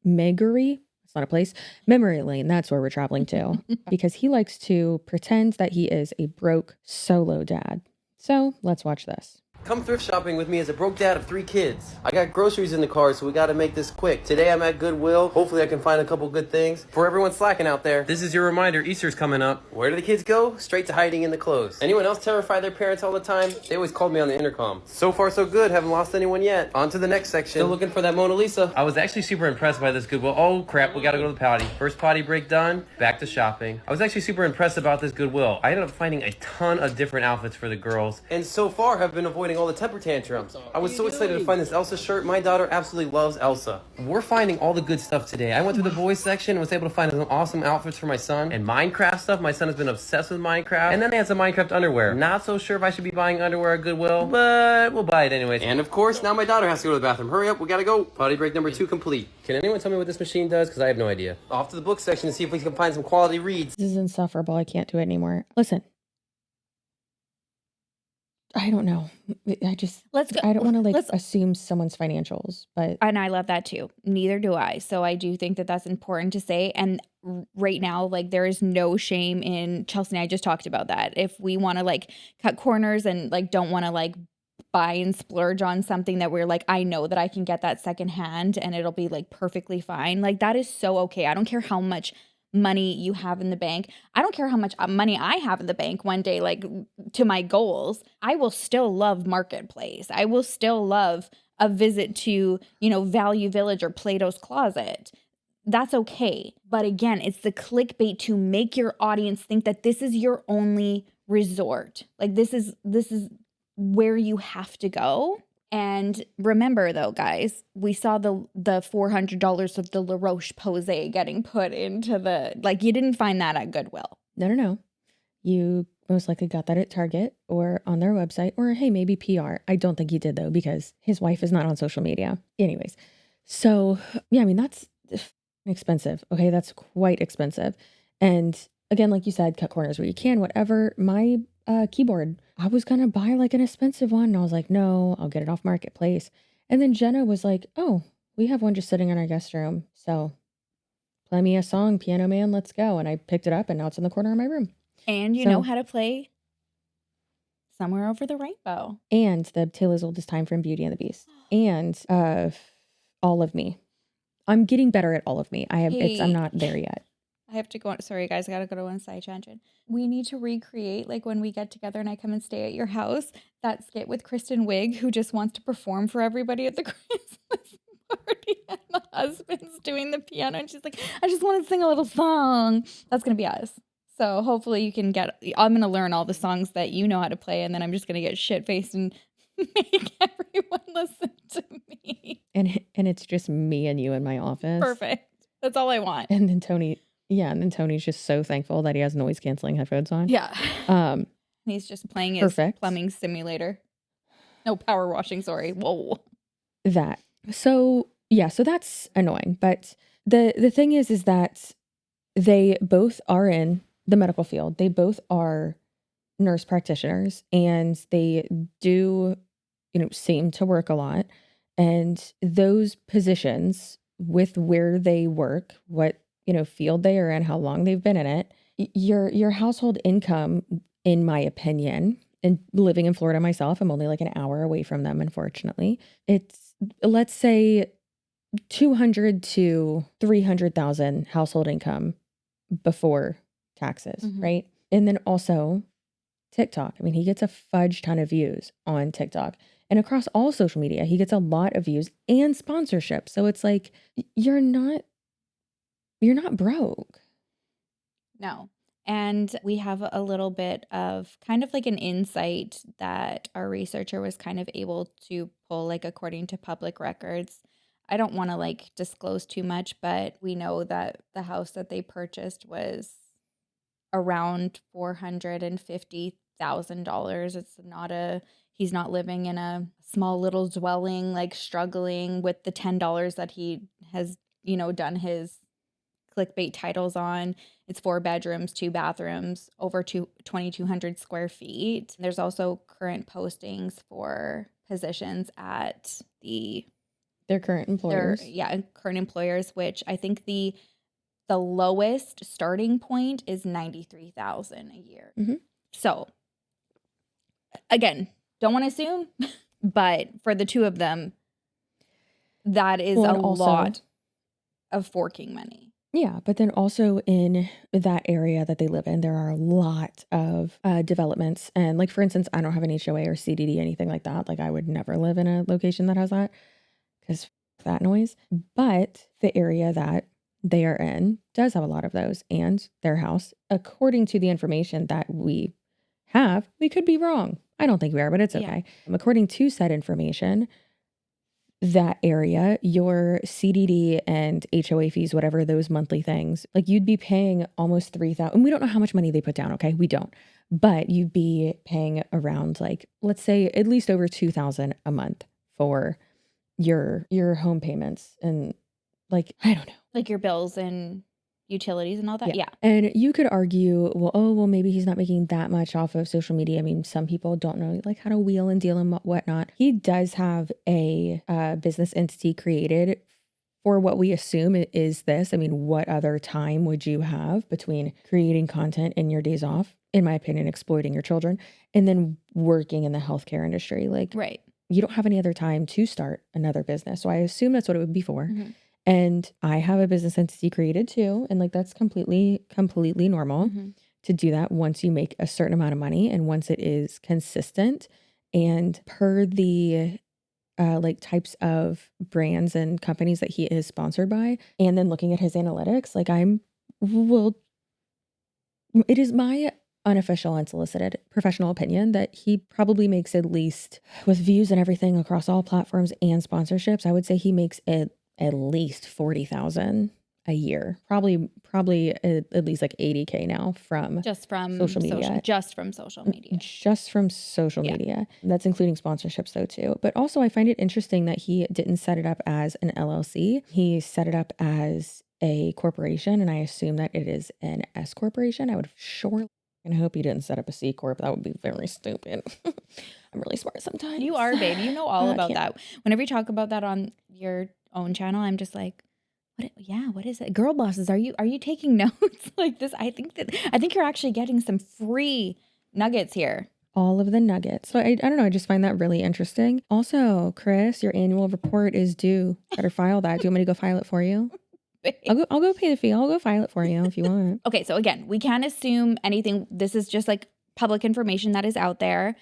Meggery. It's not a place. Memory lane. That's where we're traveling to. Because he likes to pretend that he is a broke solo dad. So let's watch this. Come thrift shopping with me as a broke dad of 3 kids. I got groceries in the car, so we gotta make this quick. Today I'm at Goodwill. Hopefully I can find a couple good things. For everyone slacking out there, this is your reminder, Easter's coming up. Where do the kids go? Straight to hiding in the clothes. Anyone else terrify their parents all the time? They always called me on the intercom. So far so good, haven't lost anyone yet. On to the next section. Still looking for that Mona Lisa. I was actually super impressed by this Goodwill. Oh crap, we gotta go to the potty. First potty break done, back to shopping. I was actually super impressed about this Goodwill. I ended up finding a ton of different outfits for the girls. And so far have been avoiding all the temper tantrums. I was so excited to find this Elsa shirt. My daughter absolutely loves Elsa. We're finding all the good stuff today. I went through the boys section and was able to find some awesome outfits for my son. And Minecraft stuff. My son has been obsessed with Minecraft. And then they had some Minecraft underwear. Not so sure if I should be buying underwear at Goodwill, but we'll buy it anyways. And of course, now my daughter has to go to the bathroom. Hurry up, we gotta go. Potty break number 2 complete. Can anyone tell me what this machine does? Because I have no idea. Off to the book section to see if we can find some quality reads. This is insufferable. I can't do it anymore. Listen. I don't know. Let's go. I don't want to assume someone's financials, but. And I love that too. Neither do I. So I do think that that's important to say. And right now, there is no shame in Chelsea and I just talked about that. If we want to cut corners and don't want to buy and splurge on something that we're I know that I can get that secondhand and it'll be perfectly fine. That is so okay. I don't care how much money you have in the bank. I don't care how much money I have in the bank one day, to my goals. I will still love Marketplace. I will still love a visit to, Value Village or Plato's Closet. That's okay. But again, it's the clickbait to make your audience think that this is your only resort. This is where you have to go. And remember, though, guys, we saw the $400 of the La Roche-Posay getting put into the, you didn't find that at Goodwill. No. You most likely got that at Target or on their website or, hey, maybe PR. I don't think he did, though, because his wife is not on social media. Anyways, so, yeah, that's expensive. Okay, that's quite expensive. And again, like you said, cut corners where you can, whatever. My keyboard, I was gonna buy like an expensive one. And I was like, no, I'll get it off Marketplace. And then Jenna was like, oh, we have one just sitting in our guest room. So play me a song, Piano Man, let's go. And I picked it up and now it's in the corner of my room. And you know how to play Somewhere Over the Rainbow. And the Tale as Old as Time from Beauty and the Beast. And All of Me. I'm getting better at All of Me. I'm not there yet. I have to go on. Sorry, guys. I got to go to one side tangent. We need to recreate, like when we get together and I come and stay at your house, that skit with Kristen Wiig, who just wants to perform for everybody at the Christmas party. And the husband's doing the piano. And she's like, I just want to sing a little song. That's going to be us. So hopefully you can I'm going to learn all the songs that you know how to play. And then I'm just going to get shit-faced and make everyone listen to me. And it's just me and you in my office. Perfect. That's all I want. And then Tony's just so thankful that he has noise canceling headphones on. Yeah. He's just playing his plumbing simulator. No, power washing, sorry. Whoa. That. So that's annoying. But the thing is that they both are in the medical field. They both are nurse practitioners and they do, seem to work a lot. And those positions with where they work, what field they are in, how long they've been in it, your household income, in my opinion, and living in Florida myself, I'm only like an hour away from them, unfortunately. It's, let's say, 200 to 300,000 household income before taxes, right? And then also TikTok. I mean, he gets a fudge ton of views on TikTok. And across all social media, he gets a lot of views and sponsorship. So it's like, you're not broke. No. And we have a little bit of kind of like an insight that our researcher was kind of able to pull, like according to public records. I don't want to like disclose too much, but we know that the house that they purchased was around $450,000. He's not living in a small little dwelling, like struggling with the $10 that he has, done his clickbait titles on. It's 4 bedrooms, 2 bathrooms, over 2,200 square feet. There's also current postings for positions at their current employers. Current employers, which I think the lowest starting point is $93,000 a year. Mm-hmm. So again, don't want to assume, but for the two of them, that is a lot of forking money. Yeah, but then also in that area that they live in, there are a lot of developments. And like, for instance, I don't have an HOA or CDD, anything like that. Like I would never live in a location that has that because that noise. But the area that they are in does have a lot of those. And their house, according to the information that we have, we could be wrong. I don't think we are, but it's okay. Yeah. According to said information, that area, your CDD and HOA fees, whatever those monthly things, like you'd be paying almost $3,000. And we don't know how much money they put down. Okay. We don't, but you'd be paying around like, let's say at least over $2,000 a month for your home payments. And like, I don't know, like your bills and utilities and all that. Yeah. And you could argue, well, maybe he's not making that much off of social media. I mean, some people don't know like how to wheel and deal and whatnot. He does have a business entity created for what we assume is this. I mean, what other time would you have between creating content in your days off, in my opinion, exploiting your children, and then working in the healthcare industry? Like, right. You don't have any other time to start another business. So I assume that's what it would be for. Mm-hmm. And I have a business entity created too. And like, that's completely normal to do that once you make a certain amount of money and once it is consistent and per the like types of brands and companies that he is sponsored by. And then looking at his analytics, like it is my unofficial, unsolicited professional opinion that he probably makes, at least with views and everything across all platforms and sponsorships, I would say he makes it at least 40,000 a year, probably at least like 80K now from social media. Just from social media. That's including sponsorships though too. But also I find it interesting that he didn't set it up as an LLC. He set it up as a corporation, and I assume that it is an S corporation. I would sure and hope he didn't set up a C corp. That would be very stupid. I'm really smart sometimes. You are, babe. You know all about can't- that. Whenever you talk about that on your own channel, I'm just like, what is it? Girl bosses, are you taking notes like this? I think you're actually getting some free nuggets here. All of the nuggets. So I don't know. I just find that really interesting. Also, Chris, your annual report is due. Better file that. Do you want me to go file it for you? I'll go pay the fee. I'll go file it for you if you want. Okay, so again, we can't assume anything. This is just like public information that is out there.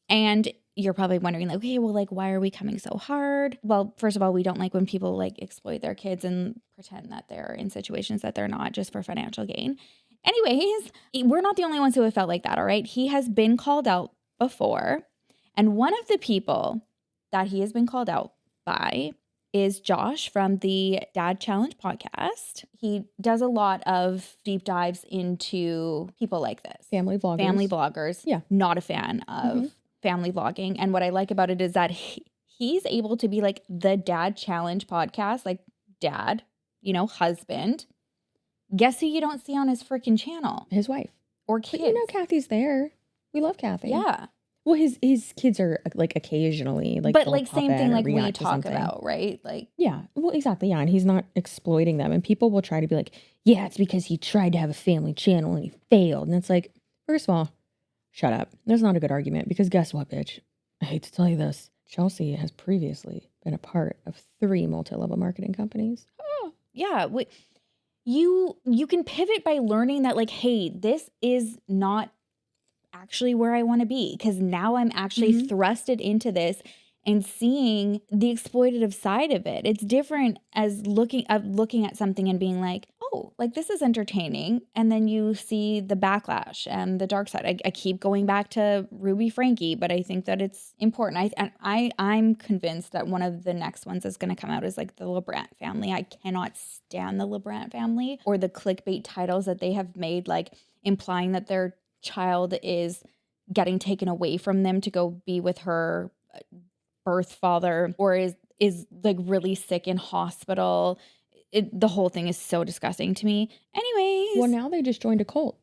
And you're probably wondering, like, okay, well, like, why are we coming so hard? Well, first of all, we don't like when people like exploit their kids and pretend that they're in situations that they're not just for financial gain. Anyways, we're not the only ones who have felt like that, all right? He has been called out before. And one of the people that he has been called out by is Josh from the Dad Challenge podcast. He does a lot of deep dives into people like this. Family vloggers. Family bloggers. Yeah. Not a fan of family vlogging. And what I like about it is that he's able to be like the Dad Challenge podcast, like dad, husband. Guess who you don't see on his freaking channel? His wife. Or kids. But Kathy's there. We love Kathy. Yeah. Well, his kids are like occasionally like, but like same thing like we talk about, right? Like, yeah, well, exactly. Yeah. And he's not exploiting them. And people will try to be like, yeah, it's because he tried to have a family channel and he failed. And it's like, first of all, shut up. That's not a good argument, because guess what, bitch? I hate to tell you this. Chelsea has previously been a part of 3 multi-level marketing companies. oh, yeah. You can pivot by learning that, like, hey, this is not actually where I want to be, because now I'm actually thrusted into this and seeing the exploitative side of it. It's different as looking at something and being like, oh, like this is entertaining, and then you see the backlash and the dark side. I keep going back to Ruby Frankie, but I think that it's important. I'm convinced that one of the next ones that's going to come out is like the LeBrant family. I cannot stand the LeBrant family, or the clickbait titles that they have made, like implying that their child is getting taken away from them to go be with her birth father, or is like really sick in hospital. The whole thing is so disgusting to me. Anyways. Well, now they just joined a cult.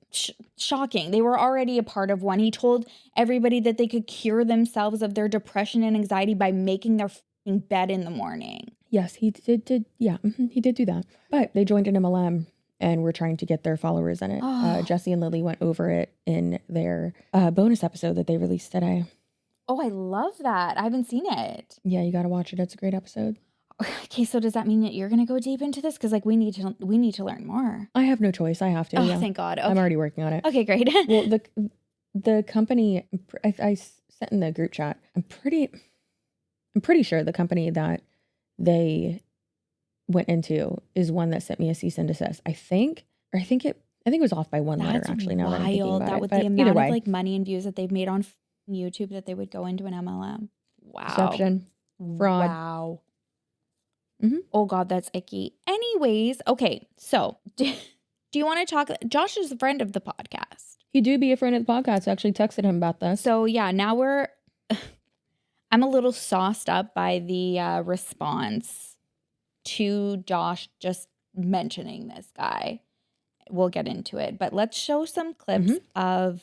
Shocking. They were already a part of one. He told everybody that they could cure themselves of their depression and anxiety by making their f***ing bed in the morning. Yes, he did. Yeah, he did do that. But they joined an MLM. And we're trying to get their followers in it. Jesse and Lily went over it in their bonus episode that they released today. Oh, I love that. I haven't seen it. Yeah, you got to watch it. It's a great episode. Okay, so does that mean that you're going to go deep into this? Because like we need to learn more. I have no choice. I have to. Oh, yeah. Thank God. Okay. I'm already working on it. Okay, great. Well, the company I sent in the group chat. I'm pretty sure the company that they went into is one that sent me a cease and desist. I think it was off by one letter, actually. Now that I'm thinking about that it. with But the amount either way, of like money and views that they've made on YouTube, that they would go into an MLM. Wow. deception, fraud. Wow. Mhm. Oh God, that's icky. Anyways, okay. So do you want to talk? Josh is a friend of the podcast. He do be a friend of the podcast. I actually texted him about this. So yeah, now I'm a little sauced up by the response to Josh just mentioning this guy. We'll get into it, but let's show some clips of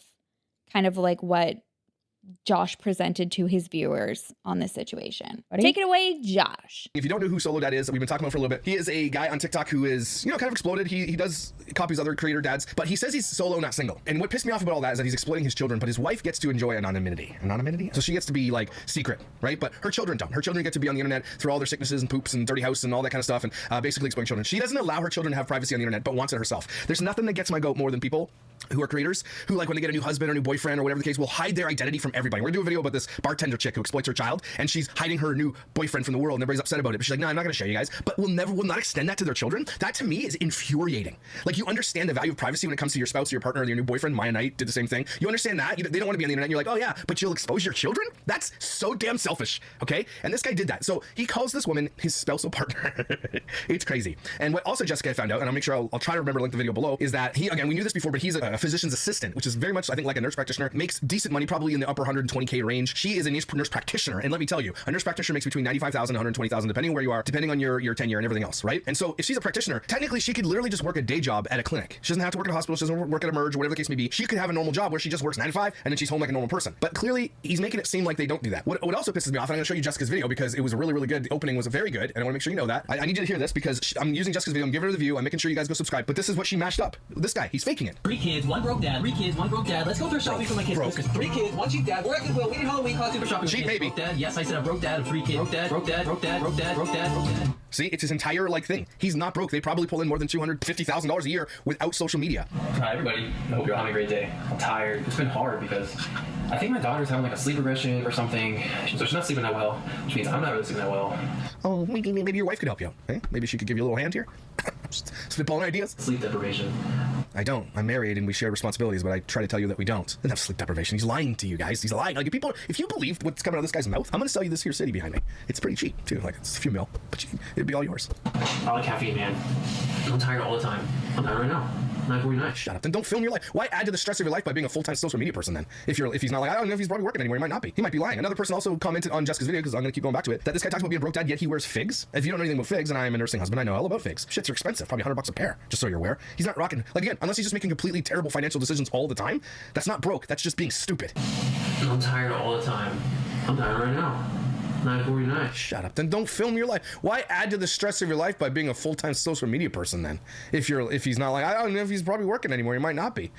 kind of like what Josh presented to his viewers on this situation. Ready? Take it away, Josh. If you don't know who SoloDad is, we've been talking about for a little bit. He is a guy on TikTok who is, kind of exploded. He does copies other creator dads, but he says he's solo, not single. And what pissed me off about all that is that he's exploiting his children, but his wife gets to enjoy anonymity. So she gets to be like secret, right? But her children don't. Her children get to be on the internet through all their sicknesses and poops and dirty house and all that kind of stuff, and basically exploiting children. She doesn't allow her children to have privacy on the internet, but wants it herself. There's nothing that gets my goat more than people who are creators who, like, when they get a new husband or new boyfriend or whatever the case, will hide their identity from everybody. We're gonna do a video about this bartender chick who exploits her child, and she's hiding her new boyfriend from the world, and everybody's upset about it. But she's like, no, I'm not gonna show you guys. But will not extend that to their children. That to me is infuriating. Like, you understand the value of privacy when it comes to your spouse or your partner or your new boyfriend. Maya Knight did the same thing. You understand that. They don't want to be on the internet, and you're like, oh yeah, but you'll expose your children? That's so damn selfish, okay? And this guy did that. So he calls this woman his spousal partner. It's crazy. And what also Jessica found out, and I'll make sure I'll try to remember to link the video below, is that he, again, we knew this before, but he's a physician's assistant, which is very much, I think, like a nurse practitioner, makes decent money, probably in the upper 120K range. She is a nurse practitioner, and let me tell you, a nurse practitioner makes between 95,000 and 120,000, depending where you are, depending on your tenure and everything else, right? And so if she's a practitioner, technically she could literally just work a day job at a clinic. She doesn't have to work at a hospital, she doesn't work at a merge, whatever the case may be. She could have a normal job where she just works 9 to 5 and then she's home like a normal person. But clearly he's making it seem like they don't do that. What also pisses me off, and I'm gonna show you Jessica's video because it was really, really good. The opening was very good, and I wanna make sure you know that. I need you to hear this because I'm using Jessica's video, I'm giving her the view, I'm making sure you guys go subscribe, but this is what she mashed up. This guy, he's faking it. 3 kids, 1 broke dad. 3 kids, 1 broke dad. Let's go thrift shopping for my kids. Broke. 3 kids, 1 cheap dad. We're at Goodwill. We need Halloween costume for shopping. Cheap baby. Broke dad. Yes, I said a broke dad of 3 kids. Broke dad, broke dad, broke dad, broke dad, broke dad, broke dad. See, it's his entire like thing. He's not broke. They probably pull in more than $250,000 a year without social media. Hi everybody, I hope you're having a great day. I'm tired. It's been hard because I think my daughter's having like a sleep regression or something, so she's not sleeping that well, which means I'm not really sleeping that well. Oh, maybe your wife could help you. Okay? Maybe she could give you a little hand here. Spitballing ideas. Sleep deprivation. I don't. I'm married and we share responsibilities, but I try to tell you that we don't. Doesn't have sleep deprivation. He's lying to you guys. He's lying. Like if you believe what's coming out of this guy's mouth, I'm gonna sell you this here city behind me. It's pretty cheap too. Like it's a few mil, but it'd be all yours. I like caffeine, man. I'm tired all the time. I'm tired right now. 9:49. Shut up. Then don't film your life. Why add to the stress of your life by being a full-time social media person then? If he's not like, I don't know if he's probably working anymore. He might not be. He might be lying. Another person also commented on Jessica's video, because I'm going to keep going back to it, that this guy talks about being a broke dad, yet he wears figs. If you don't know anything about figs, and I am a nursing husband, I know all about figs. Shits are expensive. Probably $100 a pair, just so you're aware. He's not rocking. Like again, unless he's just making completely terrible financial decisions all the time, that's not broke. That's just being stupid. I'm tired all the time. I'm tired right now. 9:49. Shut up. Then don't film your life. Why add to the stress of your life by being a full-time social media person then? If he's not like, I don't know if he's probably working anymore. He might not be.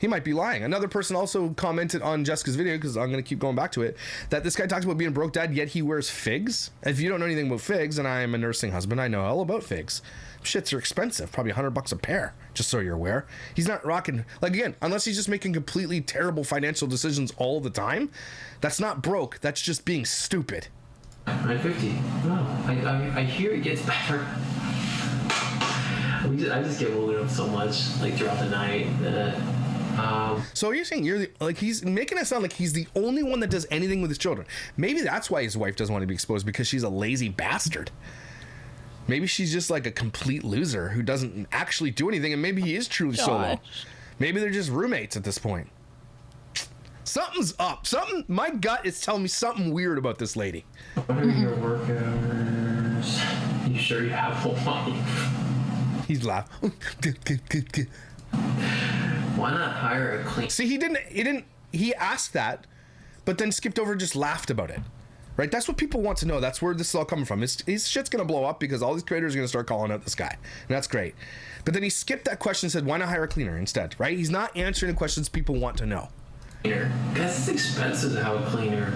He might be lying. Another person also commented on Jessica's video, because I'm going to keep going back to it, that this guy talks about being a broke dad, yet he wears figs. If you don't know anything about figs, and I am a nursing husband, I know all about figs. Shits are expensive, probably $100 a pair, just so you're aware. He's not rocking, like again, unless he's just making completely terrible financial decisions all the time, that's not broke, that's just being stupid. 9:50. No, I hear it gets better. I just get woken up so much, like throughout the night. So you're saying he's making it sound like he's the only one that does anything with his children. Maybe that's why his wife doesn't want to be exposed, because she's a lazy bastard. Maybe she's just like a complete loser who doesn't actually do anything, and maybe he is truly solo. Maybe they're just roommates at this point. Something's up. My gut is telling me something weird about this lady. What are your work hours? You sure you have a wife? He's laughing. Why not hire a clean? See, he asked that, but then skipped over and just laughed about it. Right? That's what people want to know. That's where this is all coming from. His shit's going to blow up because all these creators are going to start calling out this guy. And that's great. But then he skipped that question and said, why not hire a cleaner instead? Right? He's not answering the questions people want to know. Because it's expensive to have a cleaner.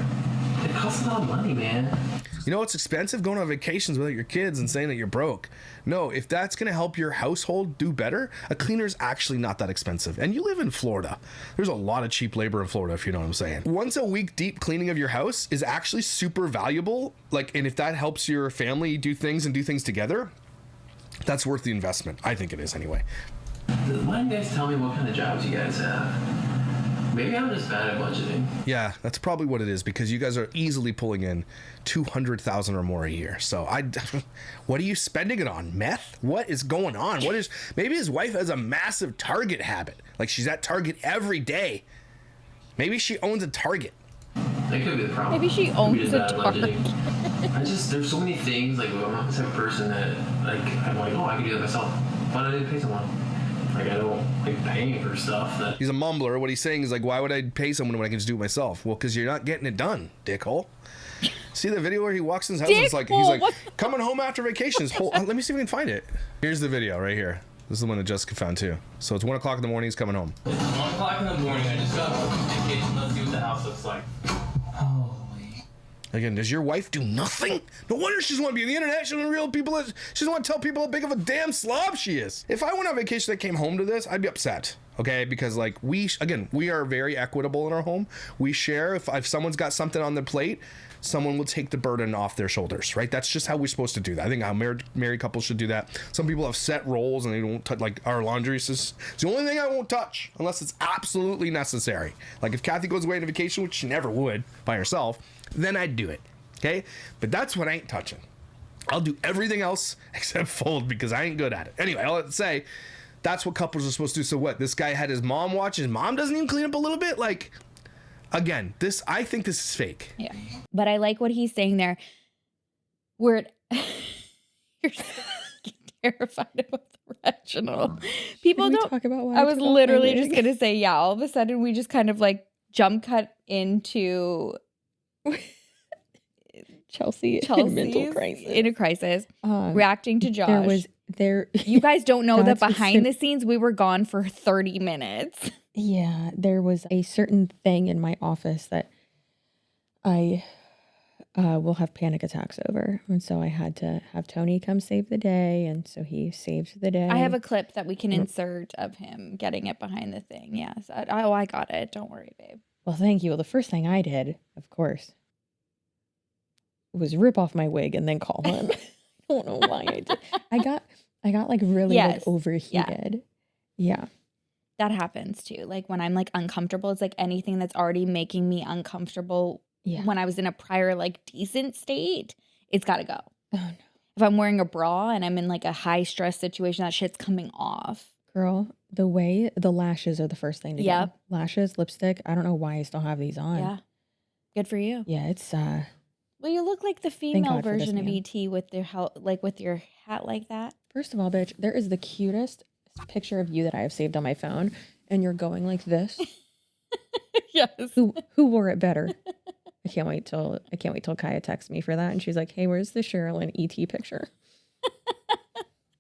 It costs a lot of money, man. You know what's expensive? Going on vacations without your kids and saying that you're broke. No, if that's going to help your household do better, a cleaner's actually not that expensive. And you live in Florida. There's a lot of cheap labor in Florida, if you know what I'm saying. Once a week deep cleaning of your house is actually super valuable. And if that helps your family do things together, that's worth the investment. I think it is anyway. Why don't you guys tell me what kind of jobs you guys have? Maybe I'm just bad at budgeting. Yeah, that's probably what it is, because you guys are easily pulling in $200,000 or more a year. So what are you spending it on? Meth? What is going on? Maybe his wife has a massive Target habit. Like she's at Target every day. Maybe she owns a Target. That could be the problem. Maybe she owns a Target. There's so many things, like, I'm not the type of person that, like, I'm like, I can do that myself. Why don't I pay someone? Like, I don't like paying for stuff that... He's a mumbler. What he's saying is like, why would I pay someone when I can just do it myself? Well, because you're not getting it done, dickhole. See the video where he walks in his house and it's like, he's like, coming home after vacation. Let me see if we can find it. Here's the video right here. This is the one that Jessica found too. So it's 1 o'clock in the morning, he's coming home. It's 1 o'clock in the morning, I just got home from vacation. Let's see what the house looks like. Again, does your wife do nothing? No wonder she doesn't want to be on the internet. She doesn't real people. She doesn't want to tell people how big of a damn slob she is. If I went on vacation and came home to this, I'd be upset. Okay, because like we are very equitable in our home. We share. If someone's got something on their plate, someone will take the burden off their shoulders, right? That's just how we're supposed to do that. I think how married couples should do that. Some people have set roles and they don't touch, like our laundry is the only thing I won't touch unless it's absolutely necessary. Like if Kathy goes away on a vacation, which she never would by herself, then I'd do it, okay? But that's what I ain't touching. I'll do everything else except fold because I ain't good at it. Anyway, I'll say that's what couples are supposed to do. So what? This guy had his mom watch. His mom doesn't even clean up a little bit. Like, again, I think this is fake. Yeah, but I like what he's saying there. Where you're so terrified about the Reginald. People don't talk about why I was literally just gonna say, yeah. All of a sudden, we just kind of like jump cut into Chelsea in a crisis, reacting to Josh. You guys don't know that behind the scenes we were gone for 30 minutes. Yeah, there was a certain thing in my office that I will have panic attacks over, and so I had to have Tony come save the day, and so he saved the day. I have a clip that we can insert of him getting it behind the thing. Yes, I got it. Don't worry, babe. Well, thank you. Well, the first thing I did, of course, was rip off my wig and then call him. I don't know why I did. I got like really like overheated. Yeah. That happens too. Like when I'm like uncomfortable, it's like anything that's already making me uncomfortable when I was in a prior like decent state, it's got to go. Oh no. If I'm wearing a bra and I'm in like a high stress situation, that shit's coming off. Girl, the lashes are the first thing to go. Lashes, lipstick. I don't know why I still have these on. Yeah. Good for you. Yeah, it's well, you look like the female version of ET with your hat like that. First of all, bitch, there is the cutest picture of you that I have saved on my phone, and you're going like this. Yes. Who wore it better? I can't wait till Kaya texts me for that, and she's like, "Hey, where's the Cheryl and ET picture?"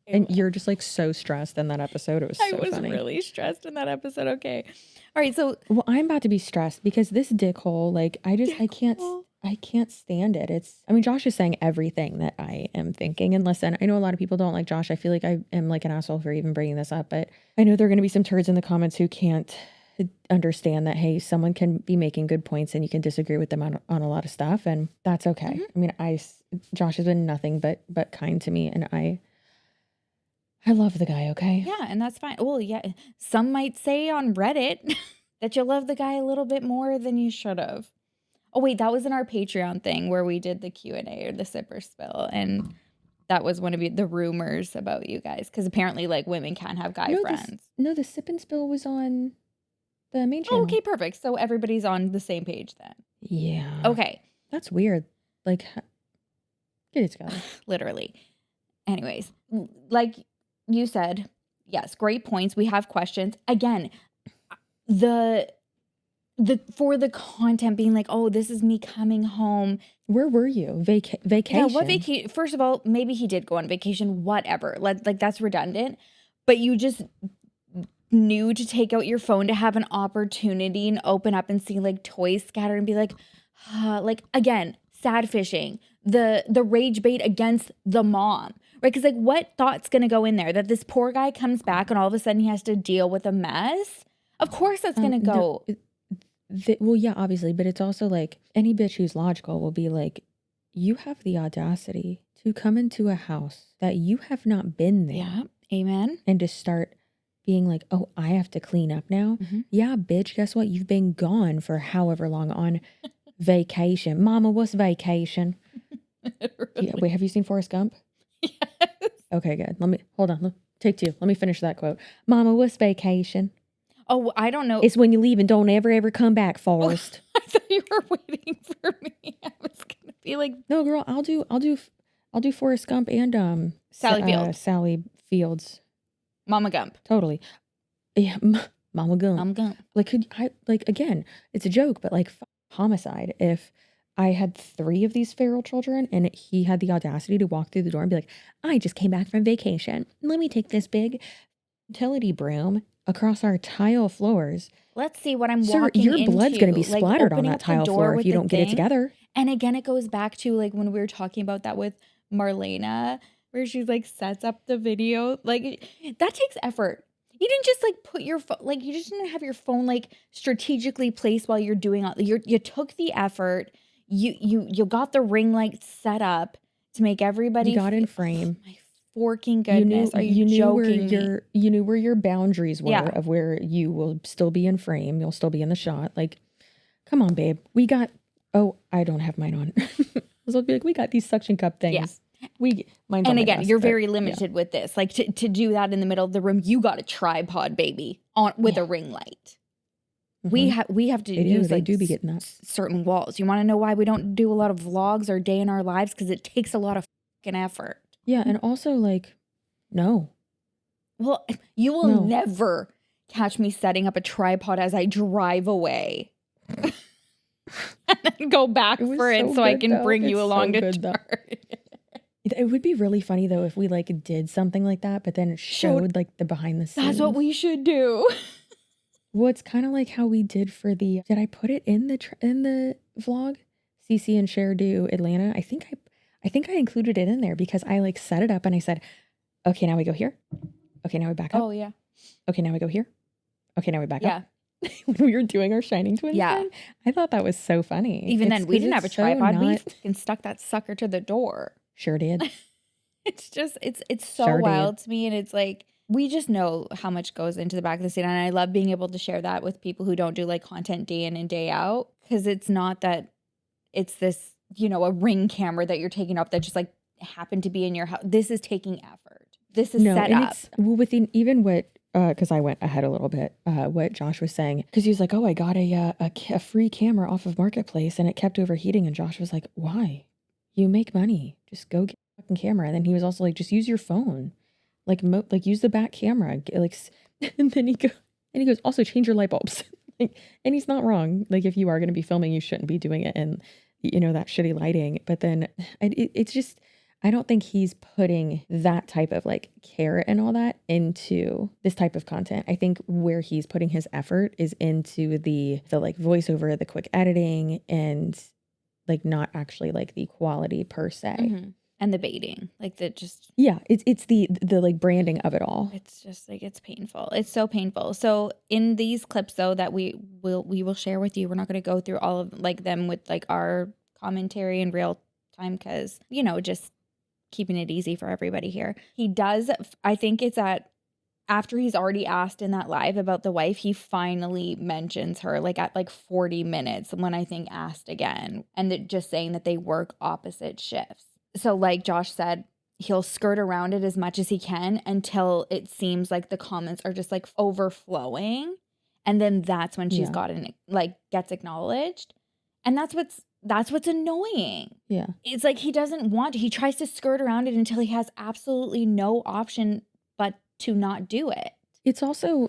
And you're just like so stressed in that episode. It was so funny. I was really stressed in that episode. Okay. All right. So, well, I'm about to be stressed because this dickhole, like, I can't stand it. Josh is saying everything that I am thinking. And listen, I know a lot of people don't like Josh. I feel like I am like an asshole for even bringing this up, but I know there are going to be some turds in the comments who can't understand that, hey, someone can be making good points and you can disagree with them on a lot of stuff. And that's okay. Mm-hmm. Josh has been nothing but kind to me. And I love the guy. Okay. Yeah. And that's fine. Well, yeah. Some might say on Reddit that you love the guy a little bit more than you should have. Oh, wait, that was in our Patreon thing where we did the Q&A or the sip or spill. And that was one of the rumors about you guys. Because apparently, like, women can't have guy friends. The sip and spill was on the main channel. Oh, okay, perfect. So everybody's on the same page then. Yeah. Okay. That's weird. Like, get it together. Literally. Anyways, like you said, yes, great points. We have questions. Again, for the content being like, oh, this is me coming home. Where were you? Vacation? Yeah, what vacation? First of all, maybe he did go on vacation, whatever. Like that's redundant. But you just knew to take out your phone to have an opportunity and open up and see like toys scattered and be like, like again, sad fishing. The rage bait against the mom. Right? Because like what thought's gonna go in there? That this poor guy comes back and all of a sudden he has to deal with a mess? Of course that's gonna go. Well, yeah, obviously, but it's also like any bitch who's logical will be like, you have the audacity to come into a house that you have not been there. Yeah, amen. And to start being like, oh, I have to clean up now. Mm-hmm. Yeah, bitch, guess what? You've been gone for however long on vacation. Mama, what's vacation? Really? Yeah, wait, have you seen Forrest Gump? Yes. Okay, good. Hold on. Take two. Let me finish that quote. Mama, what's vacation? Oh, I don't know. It's when you leave and don't ever come back, Forrest. Oh, I thought you were waiting for me. I was gonna be like, no, girl, I'll do Forrest Gump and Sally Fields. Mama Gump. Totally. Yeah, Mama Gump. Mama Gump. Like again, it's a joke, but like homicide. If I had 3 of these feral children and he had the audacity to walk through the door and be like, I just came back from vacation. Let me take this big utility broom across our tile floors. Let's see what I'm Sir, walking your into. blood's going to be splattered on that tile floor if you don't get it together. And again, it goes back to like when we were talking about that with Marlena, where she's like sets up the video. Like that takes effort. You didn't just like put your phone, like you just didn't have your phone like strategically placed while you're doing all. You took the effort. You got the ring light set up to make everybody. You got in frame. Oh, my forking goodness. Are you joking? You knew where your boundaries were of where you will still be in frame. You'll still be in the shot. Like, come on, babe. I don't have mine on. I was be like, we got these suction cup things. Yeah. Mine's and on my again, desk, you're but very limited with this. Like to do that in the middle of the room, you got a tripod, baby, on with a ring light. We have to use they do be getting that. certain walls. You want to know why we don't do a lot of vlogs or day in our lives? Because it takes a lot of fucking effort. Yeah, and also like, no. Well, you will never catch me setting up a tripod as I drive away. And then go back for it so I can bring you along to church. It would be really funny though if we like did something like that, but then it showed like the behind the scenes. That's what we should do. Well, it's kind of like how we did for the. Did I put it in the vlog? CC and Cher do Atlanta. I think I included it in there because I like set it up and I said, okay, now we go here. Okay, now we back up. Oh yeah. Okay, now we go here. Okay, now we back up. When we were doing our Shining Twins thing, I thought that was so funny. Even then, we didn't have a tripod. We fucking stuck that sucker to the door. Sure did. It's just, it's so wild to me. And it's like, we just know how much goes into the back of the scene. And I love being able to share that with people who don't do like content day in and day out. Because it's not that it's this, you know, a Ring camera that you're taking up that just like happened to be in your house. This is taking effort. This is set up. Well, within even what, because I went ahead a little bit, what Josh was saying, because he was like, oh, I got a free camera off of Marketplace and it kept overheating. And Josh was like, why? You make money. Just go get a fucking camera. And then he was also like, just use your phone. Like use the back camera. Like, and then he goes, also change your light bulbs. And he's not wrong. Like if you are going to be filming, you shouldn't be doing it in, you know, that shitty lighting. But then it's just, I don't think he's putting that type of like care and all that into this type of content. I think where he's putting his effort is into the like voiceover, the quick editing, and like not actually like the quality per se. Mm-hmm. And the baiting, like the just it's the like branding of it all. It's just like it's painful. It's so painful. So in these clips though that we will share with you, we're not going to go through all of like them with like our commentary in real time because you know just keeping it easy for everybody here. He does. I think it's after he's already asked in that live about the wife, he finally mentions her like at like 40 minutes when I think asked again, and just saying that they work opposite shifts. So like Josh said, he'll skirt around it as much as he can until it seems like the comments are just like overflowing. And then that's when she's gotten like gets acknowledged. And that's what's annoying. Yeah. It's like he tries to skirt around it until he has absolutely no option but to not do it. It's also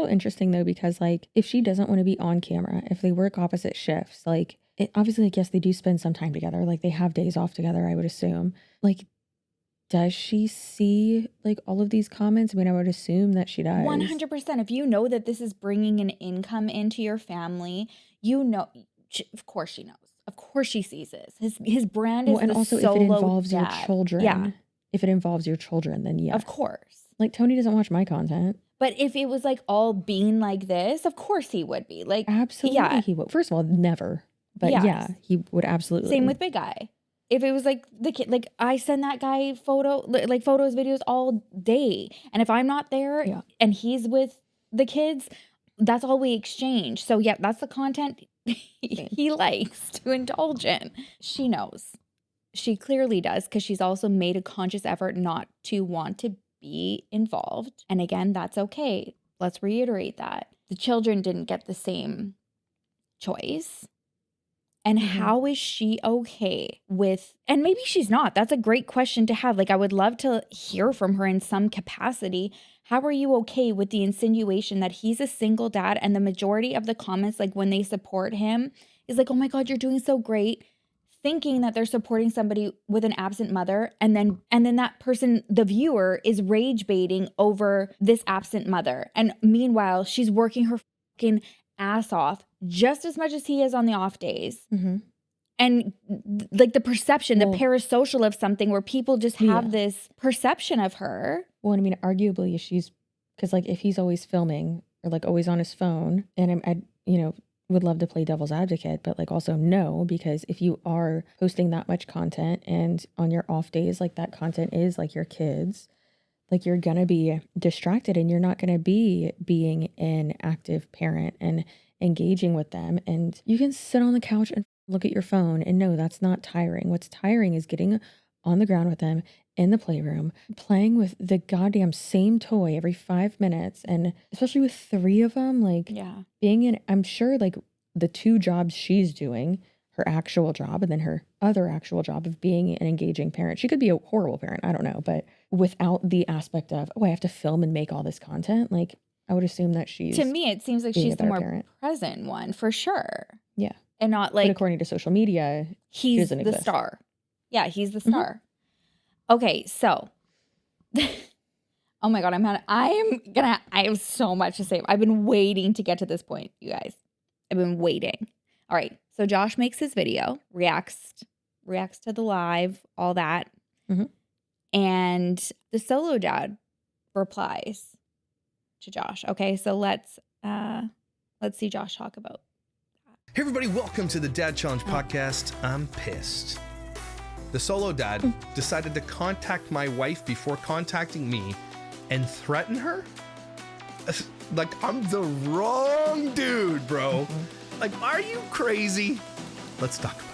interesting though, because like if she doesn't want to be on camera, if they work opposite shifts, like obviously, I guess they do spend some time together. Like they have days off together, I would assume. Like, does she see like all of these comments? I mean, I would assume that she does. 100%. If you know that this is bringing an income into your family, you know, of course she knows. Of course she sees this. His brand is and also if it involves your children. Yeah. If it involves your children, then yeah. Of course. Like Tony doesn't watch my content. But if it was like all being like this, of course he would be. Like absolutely he would. First of all, never. But yeah, he would absolutely. Same with Big Guy. If it was like the kid, like I send that guy photos, videos all day. And if I'm not there and he's with the kids, that's all we exchange. So yeah, that's the content he likes to indulge in. She knows. She clearly does because she's also made a conscious effort not to want to be involved. And again, that's okay. Let's reiterate that. The children didn't get the same choice. And how is she okay with, and maybe she's not. That's a great question to have. Like, I would love to hear from her in some capacity. How are you okay with the insinuation that he's a single dad and the majority of the comments, like when they support him, is like, oh my God, you're doing so great. Thinking that they're supporting somebody with an absent mother. And then that person, the viewer, is rage baiting over this absent mother. And meanwhile, she's working her fucking ass off just as much as he is on the off days. Mm-hmm. And like the perception, the parasocial of something where people just have this perception of her. Well, I mean, arguably she's, because like if he's always filming or like always on his phone, and I you know, would love to play devil's advocate, but like also no, because if you are posting that much content and on your off days, like that content is like your kids, like you're going to be distracted and you're not going to be being an active parent and engaging with them. And you can sit on the couch and look at your phone and no, that's not tiring. What's tiring is getting on the ground with him in the playroom, playing with the goddamn same toy every 5 minutes. And especially with 3 of them, like being in, I'm sure like the 2 jobs she's doing, her actual job and then her other actual job of being an engaging parent. She could be a horrible parent, I don't know, but without the aspect of, oh, I have to film and make all this content, like I would assume that she's, to me, it seems like she's the more parent. present one for sure. Yeah. And not like, but according to social media, he's the exist. Star. Yeah, he's the star. Okay, so oh my God, I have so much to say. I've been waiting to get to this point, you guys. I've been waiting. All right. So Josh makes his video, reacts to the live, all that. And the SoloDad replies to Josh. Okay, so let's see Josh talk about that. Hey everybody, welcome to the Dad Challenge podcast. I'm pissed. The SoloDad decided to contact my wife before contacting me and threaten her? Like, I'm the wrong dude, bro. Like, are you crazy? Let's talk about it.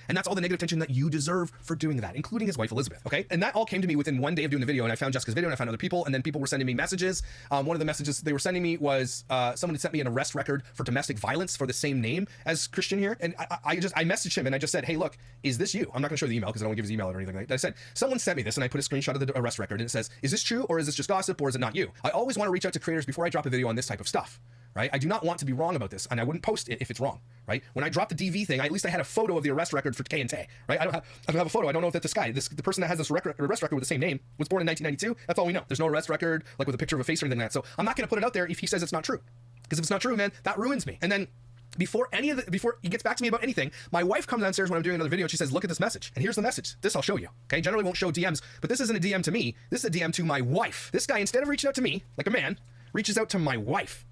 And that's all the negative attention that you deserve for doing that, including his wife, Elizabeth, okay? And that all came to me within 1 day of doing the video, and I found Jessica's video, and I found other people, and then people were sending me messages. One of the messages they were sending me was someone had sent me an arrest record for domestic violence for the same name as Christian here, and I messaged him, and I just said, hey, look, is this you? I'm not gonna show the email, because I don't want to give his email or anything like that. I said, someone sent me this, and I put a screenshot of the arrest record, and it says, is this true, or is this just gossip, or is it not you? I always want to reach out to creators before I drop a video on this type of stuff. Right? I do not want to be wrong about this, and I wouldn't post it if it's wrong, right? When I dropped the DV thing, at least I had a photo of the arrest record for K and Tay, right? I don't have a photo. I don't know if that's this guy. The person that has this arrest record with the same name was born in 1992. That's all we know. There's no arrest record, like with a picture of a face or anything like that. So I'm not going to put it out there if he says it's not true, because if it's not true, man, that ruins me. And then before he gets back to me about anything, my wife comes downstairs when I'm doing another video and she says, look at this message. And here's the message. This I'll show you. Okay. Generally won't show DMs, but this isn't a DM to me. This is a DM to my wife. This guy, instead of reaching out to me like a man, reaches out to my wife.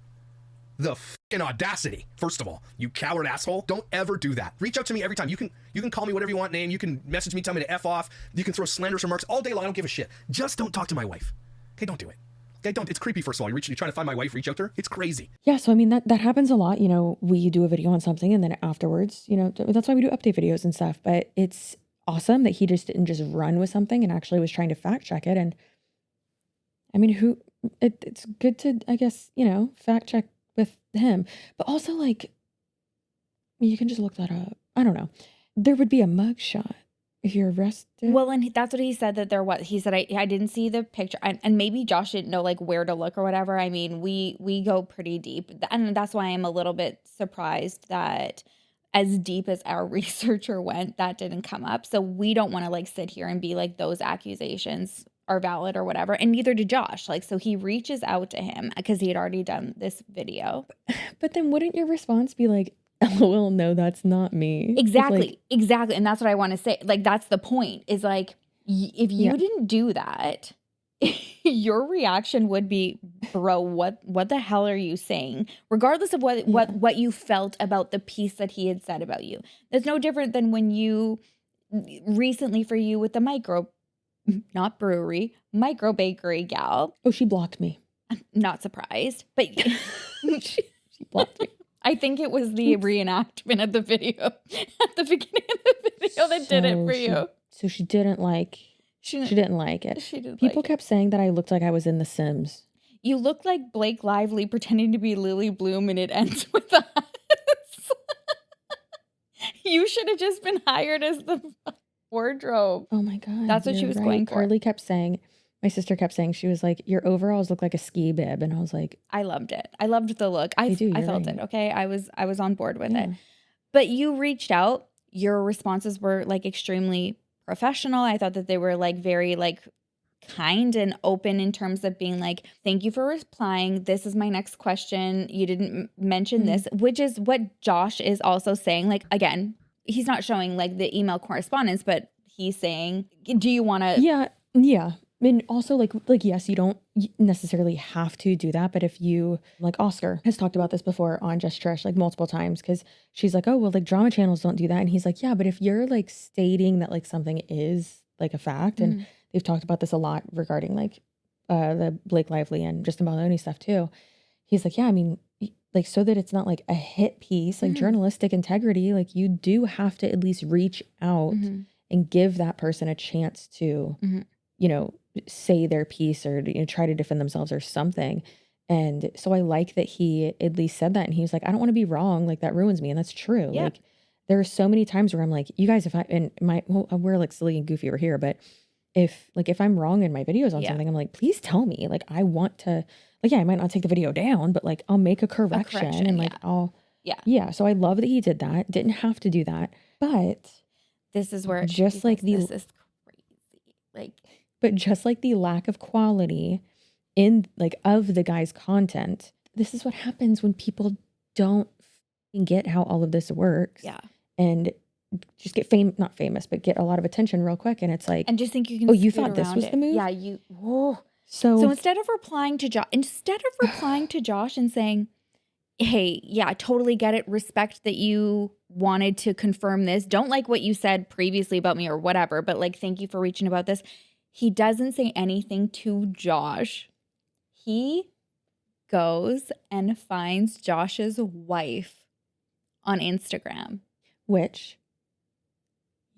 The fucking audacity. First of all, you coward asshole. Don't ever do that. Reach out to me every time. You can call me whatever you want name. You can message me, tell me to F off. You can throw slanderous remarks all day long. I don't give a shit. Just don't talk to my wife. Okay, don't do it. Okay, don't. It's creepy, first of all. You're trying to find my wife, reach out to her. It's crazy. Yeah, so I mean, that happens a lot. You know, we do a video on something and then afterwards, you know, that's why we do update videos and stuff. But it's awesome that he just didn't just run with something and actually was trying to fact check it. And I mean, it's good to, I guess, you know, fact check with him, but also like you can just look that up. I don't know. There would be a mugshot if you're arrested. Well, and that's what he said that there was. He said I didn't see the picture, and maybe Josh didn't know like where to look or whatever. I mean, we go pretty deep, and that's why I'm a little bit surprised that as deep as our researcher went, that didn't come up. So we don't want to like sit here and be like those accusations are valid or whatever, and neither did Josh. Like, so he reaches out to him because he had already done this video. But then wouldn't your response be like, LOL, no, that's not me? Exactly. And that's what I want to say. Like, that's the point, is like, if you didn't do that, your reaction would be, bro, what the hell are you saying? Regardless of what you felt about the piece that he had said about you. That's no different than when you recently, for you with the micro bakery gal. Oh, she blocked me. I'm not surprised, but she blocked me. I think it was the reenactment of the video at the beginning of the video that did it for you. So she didn't like. She didn't like it. People kept saying that I looked like I was in The Sims. You look like Blake Lively pretending to be Lily Bloom, and it ends with us. You should have just been hired as the wardrobe. Oh my God. That's what she was going for. Carly kept saying, my sister kept saying, she was like, your overalls look like a ski bib. And I was like, I loved it. I loved the look. I felt it. Okay. I was on board with it. But you reached out. Your responses were like extremely professional. I thought that they were like very like kind and open in terms of being like, thank you for replying. This is my next question. You didn't mention this, which is what Josh is also saying. Like, again, he's not showing like the email correspondence, but he's saying, do you want to? Yeah. And also like, yes, you don't necessarily have to do that. But if you, like Oscar has talked about this before on Just Trish, like multiple times, because she's like, oh, well, like drama channels don't do that. And he's like, yeah, but if you're like stating that like something is like a fact, and they've talked about this a lot regarding like the Blake Lively and Justin Baldoni stuff too. He's like, yeah, I mean, like, so that it's not like a hit piece, like journalistic integrity, like you do have to at least reach out and give that person a chance to, you know, say their piece or, you know, try to defend themselves or something. And so I like that he at least said that. And he was like, I don't want to be wrong. Like, that ruins me. And that's true. Yeah. Like, there are so many times where I'm like, you guys, we're like silly and goofy over here, but if I'm wrong in my videos on something, I'm like, please tell me. Like, I want to, like, yeah, I might not take the video down, but like, I'll make a correction and like, so I love that he did that. Didn't have to do that. But this is where just like this is crazy. Like, but just like the lack of quality in like of the guy's content, this is what happens when people don't get how all of this works. Yeah. And just get not famous, but get a lot of attention real quick. And it's like, and just think you can, you thought this was the move? Yeah. So instead of replying to Josh and saying, hey, yeah, I totally get it. Respect that you wanted to confirm this. Don't like what you said previously about me or whatever, but like, thank you for reaching about this. He doesn't say anything to Josh. He goes and finds Josh's wife on Instagram. Which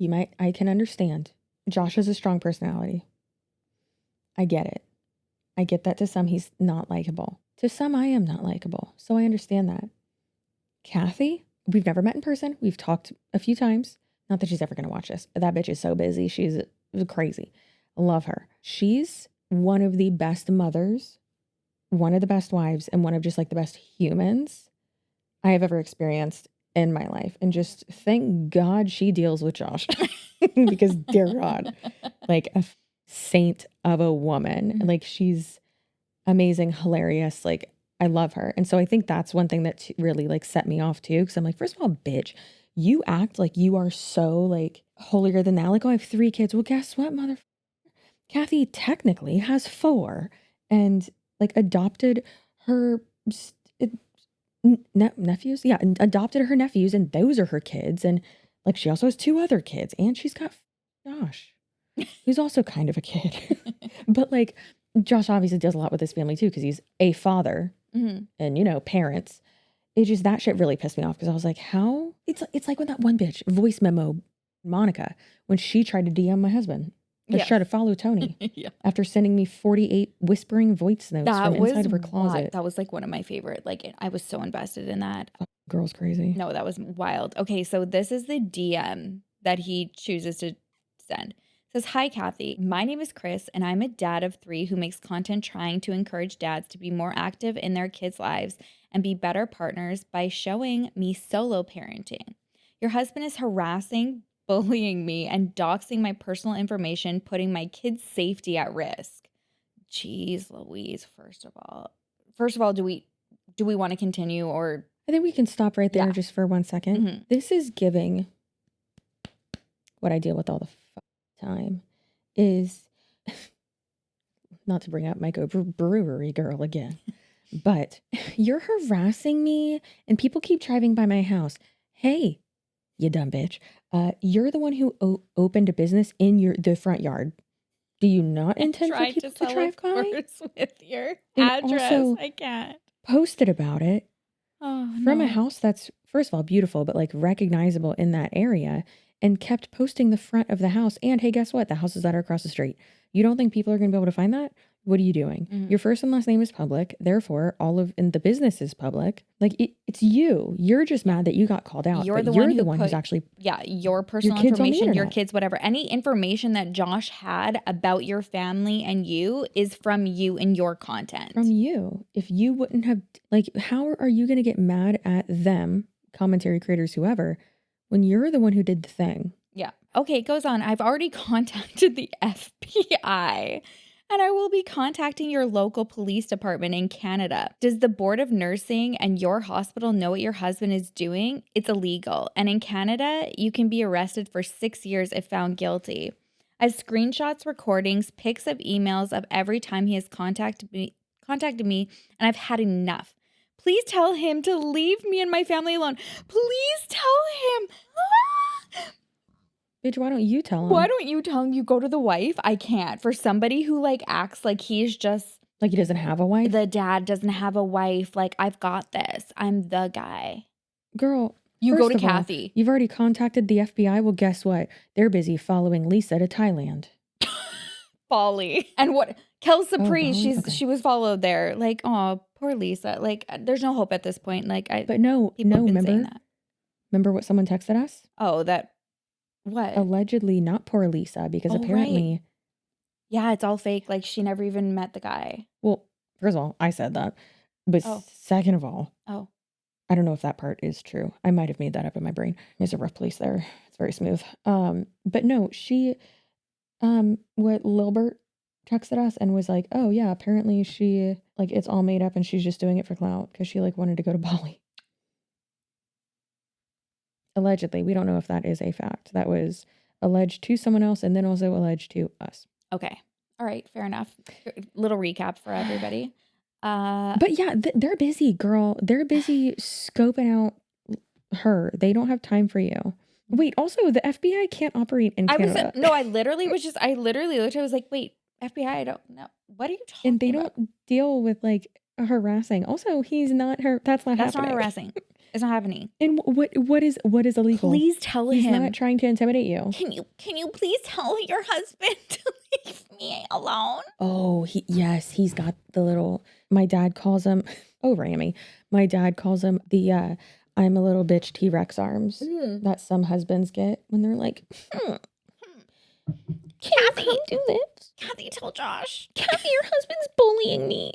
I can understand. Josh has a strong personality. I get it. I get that to some he's not likable. To some I am not likable. So I understand that. Kathy, we've never met in person. We've talked a few times. Not that she's ever going to watch this. That bitch is so busy. She's crazy. I love her. She's one of the best mothers, one of the best wives, and one of just like the best humans I have ever experienced in my life. And just thank God she deals with Josh because dear God, like a saint of a woman. Like, she's amazing, hilarious. Like, I love her. And so I think that's one thing that really like set me off too. Cause I'm like, first of all, bitch, you act like you are so like holier than thou. Like, oh, I have 3 kids. Well, guess what, mother? Kathy technically has 4 and like adopted her nephews. Yeah. And adopted her nephews and those are her kids. And like, she also has 2 other kids and she's got Josh, who's also kind of a kid, but like Josh obviously does a lot with his family too. Cause he's a father and, you know, parents. It just, that shit really pissed me off. Cause I was like, how it's like when that one bitch voice memo Monica, when she tried to DM my husband. Let's try to follow Tony after sending me 48 whispering voice notes from inside of her closet. That was like one of my favorite. Like, I was so invested in that. Girl's crazy. No, that was wild. Okay, so this is the DM that he chooses to send. It says, hi, Kathy. My name is Chris, and I'm a dad of 3 who makes content trying to encourage dads to be more active in their kids' lives and be better partners by showing me solo parenting. Your husband is harassing, bullying me, and doxing my personal information, putting my kids' safety at risk. Jeez Louise, first of all, do we want to continue, or? I think we can stop right there just for 1 second. This is giving what I deal with all the time is, not to bring up Micro Brewery Girl again, but you're harassing me and people keep driving by my house. Hey, you dumb bitch. You're the one who opened a business in the front yard. Do you not intend for people to drive by? With your address, also I can't. Posted about it from no. a house that's, first of all, beautiful, but like recognizable in that area, and kept posting the front of the house. And hey, guess what? The houses that are across the street. You don't think people are going to be able to find that? What are you doing? Your first and last name is public. Therefore, and the business is public. Like, it's you. You're just mad that you got called out. You're the one who's actually... Yeah, your personal information, your kids, whatever. Any information that Josh had about your family and you is from you and your content. From you. If you wouldn't have... Like, how are you going to get mad at them, commentary creators, whoever, when you're the one who did the thing? Yeah. Okay, it goes on. I've already contacted the FBI. And I will be contacting your local police department in Canada. Does the Board of Nursing and your hospital know what your husband is doing? It's illegal. And in Canada, you can be arrested for 6 years if found guilty. I have screenshots, recordings, pics of emails of every time he has contacted me, and I've had enough. Please tell him to leave me and my family alone. Please tell him. Bitch, why don't you tell him? Why don't you tell him you go to the wife? I can't. For somebody who like acts like he's just... Like he doesn't have a wife? The dad doesn't have a wife. Like, I've got this. I'm the guy. Girl, You First go to of all, Kathy. You've already contacted the FBI. Well, guess what? They're busy following Lisa to Thailand. Bali. And what? Kel Sapri, Bali? she was followed there. Like, oh, poor Lisa. Like, there's no hope at this point. Like, But no, remember what someone texted us? Oh, that, what? Allegedly not poor Lisa, because apparently. Right. Yeah, it's all fake. Like, she never even met the guy. Well, first of all, I said that. But second of all, I don't know if that part is true. I might have made that up in my brain. There's a rough place there. It's very smooth. But no, she, what Lilbert texted us and was like, oh yeah, apparently she, like, it's all made up and she's just doing it for clout because she, like, wanted to go to Bali. Allegedly. We don't know if that is a fact. That was alleged to someone else and then also alleged to us. Okay. All right. Fair enough. Little recap for everybody. But yeah, they're busy, girl. They're busy scoping out her. They don't have time for you. Wait, also the FBI can't operate in Canada. I literally looked, I was like, wait, FBI, I don't know. What are you talking about? And they don't deal with, like, harassing. Also, he's not her. That's not happening. That's not harassing. It's not happening. And what is illegal? Please tell him. He's not trying to intimidate you. Can you please tell your husband to leave me alone? Oh, he's got the little, my dad calls him, oh, Rami. My dad calls him the I'm a little bitch T-Rex arms that some husbands get when they're like, Kathy, do this. Kathy, tell Josh. Kathy, your husband's bullying me.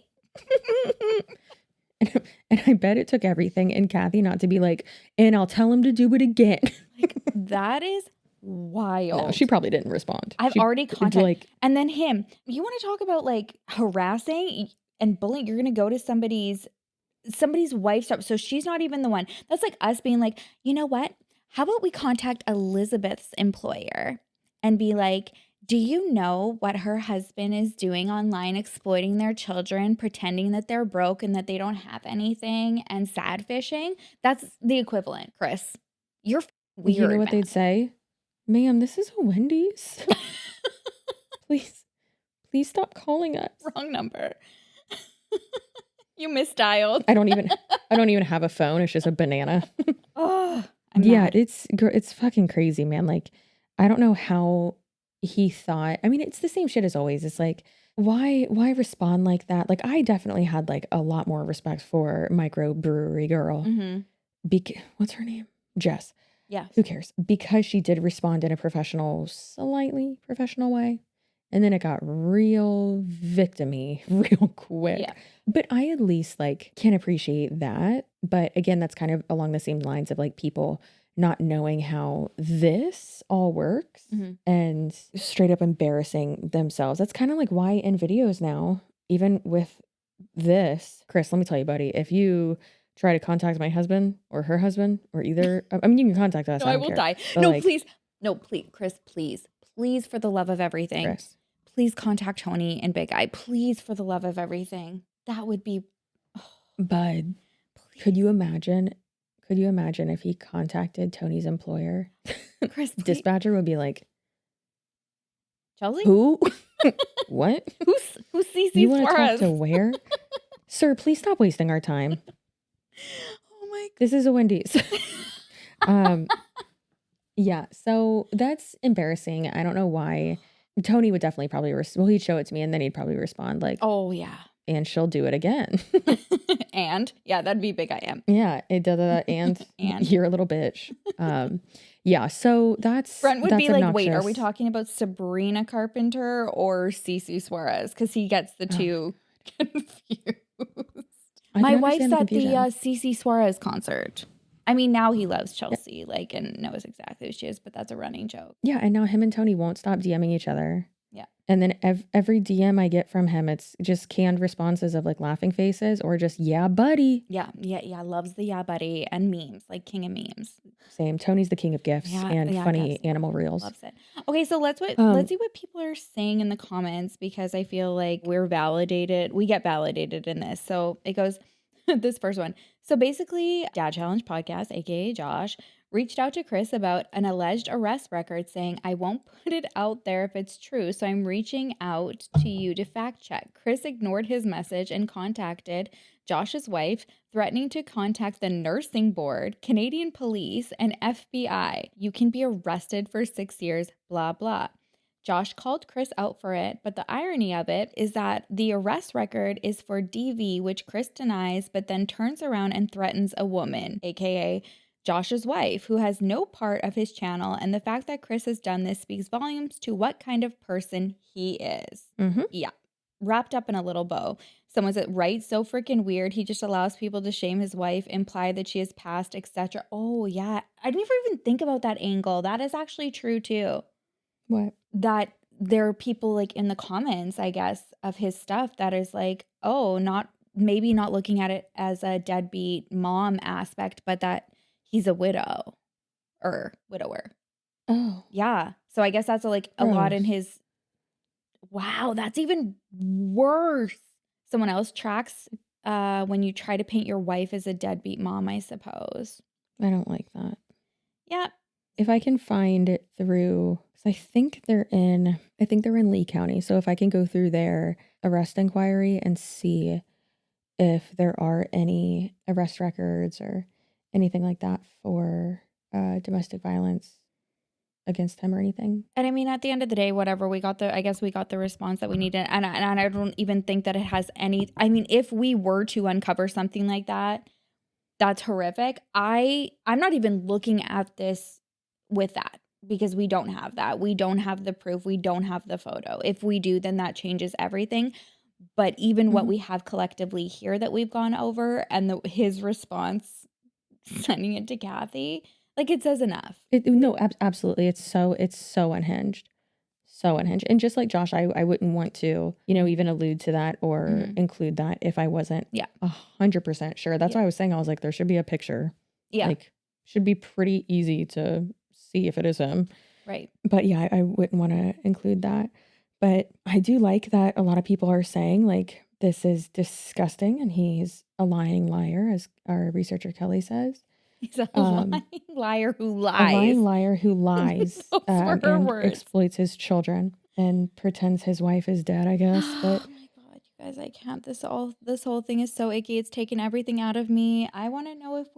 And I bet it took everything in Kathy not to be like, and I'll tell him to do it again. Like, that is wild. No, she probably didn't respond. I've already contacted. And then him, you want to talk about, like, harassing and bullying? You're going to go to somebody's wife's job. So she's not even the one. That's like us being like, you know what? How about we contact Elizabeth's employer and be like, do you know what her husband is doing online, exploiting their children, pretending that they're broke and that they don't have anything, and sad fishing? That's the equivalent, Chris. You're weird. You know what they'd say? Ma'am, this is a Wendy's. Please stop calling us. Wrong number. You misdialed. I don't even have a phone. It's just a banana. Oh, yeah, it's fucking crazy, man. Like, I don't know how he thought. I mean, it's the same shit as always. It's like, why respond like that? Like, I definitely had, like, a lot more respect for microbrewery girl. Mm-hmm. What's her name? Jess. Yeah. Who cares? Because she did respond in a slightly professional way. And then it got real victim-y real quick. Yeah. But I at least, like, can appreciate that. But again, that's kind of along the same lines of, like, people not knowing how this all works and straight up embarrassing themselves. That's kind of like why in videos now, even with this, Chris, let me tell you, buddy, if you try to contact my husband or her husband or either, I mean, you can contact us. No, I will die. No, like, please. No, please, Chris, please, for the love of everything. Chris. Please contact Tony and Big Eye. Please, for the love of everything. That would be. Bud, please. Could you imagine if he contacted Tony's employer? Chris, dispatcher would be like, Chelsea? Who? What? Who's CC You want to talk Suarez? to where? Sir, please stop wasting our time. Oh my God. This is a Wendy's. Yeah, so that's embarrassing. I don't know why. Tony would definitely probably, he'd show it to me and then he'd probably respond like, oh yeah. And she'll do it again. And yeah, that'd be big I am. Yeah, it does that and you're a little bitch. Yeah, so that's Brent would that's be like, obnoxious. wait, are we talking about Sabrina Carpenter or CC Suarez? Because he gets the two confused. My wife's at the CC Suarez concert. I mean, now he loves Chelsea, like, and knows exactly who she is, but that's a running joke. Yeah, and now him and Tony won't stop DMing each other. Yeah. And then every DM I get from him, it's just canned responses of, like, laughing faces or just, yeah, buddy. Yeah. Loves the yeah, buddy, and memes, like king of memes. Same. Tony's the king of gifs and funny animal reels. Loves it. Okay, so let's see what people are saying in the comments, because I feel like we're validated. We get validated in this. So it goes, this first one. So basically, Dad Challenge Podcast, aka Josh, reached out to Chris about an alleged arrest record saying, I won't put it out there if it's true, so I'm reaching out to you to fact check. Chris ignored his message and contacted Josh's wife, threatening to contact the nursing board, Canadian police, and FBI. You can be arrested for 6 years, blah, blah. Josh called Chris out for it, but the irony of it is that the arrest record is for DV, which Chris denies, but then turns around and threatens a woman, aka Josh's wife, who has no part of his channel, and the fact that Chris has done this speaks volumes to what kind of person he is. Yeah, wrapped up in a little bow. Someone said, right, so freaking weird. He just allows people to shame his wife, imply that she is past, etc. Oh, yeah. I never even think about that angle. That is actually true, too. What? That there are people like in the comments, I guess, of his stuff that is like, oh, maybe not looking at it as a deadbeat mom aspect, but that he's a widower. Oh. Yeah. So I guess that's a lot in his. Wow, that's even worse. Someone else tracks when you try to paint your wife as a deadbeat mom, I suppose. I don't like that. Yeah. If I can find it through, because I think they're in Lee County. So if I can go through their arrest inquiry and see if there are any arrest records or anything like that for domestic violence against him or anything. And I mean, at the end of the day, whatever, we got the response that we needed. And I don't even think that it has any, I mean, if we were to uncover something like that, that's horrific. I'm not even looking at this with that because we don't have that. We don't have the proof. We don't have the photo. If we do, then that changes everything. But even what we have collectively here that we've gone over and his response, sending it to Kathy, like it says enough. Absolutely. It's so unhinged. So unhinged. And just like Josh, I wouldn't want to, even allude to that or include that if I wasn't 100% sure. That's why I was saying, I was like, there should be a picture. Yeah. Like, should be pretty easy to see if it is him. Right. But yeah, I wouldn't want to include that. But I do like that a lot of people are saying, like, this is disgusting and he's a lying liar, as our researcher Kelly says. He's a lying liar who lies. A lying liar who lies and words. exploits his children and pretends his wife is dead, I guess. But oh my God, you guys, I can't. This whole thing is so icky. It's taken everything out of me. I want to know if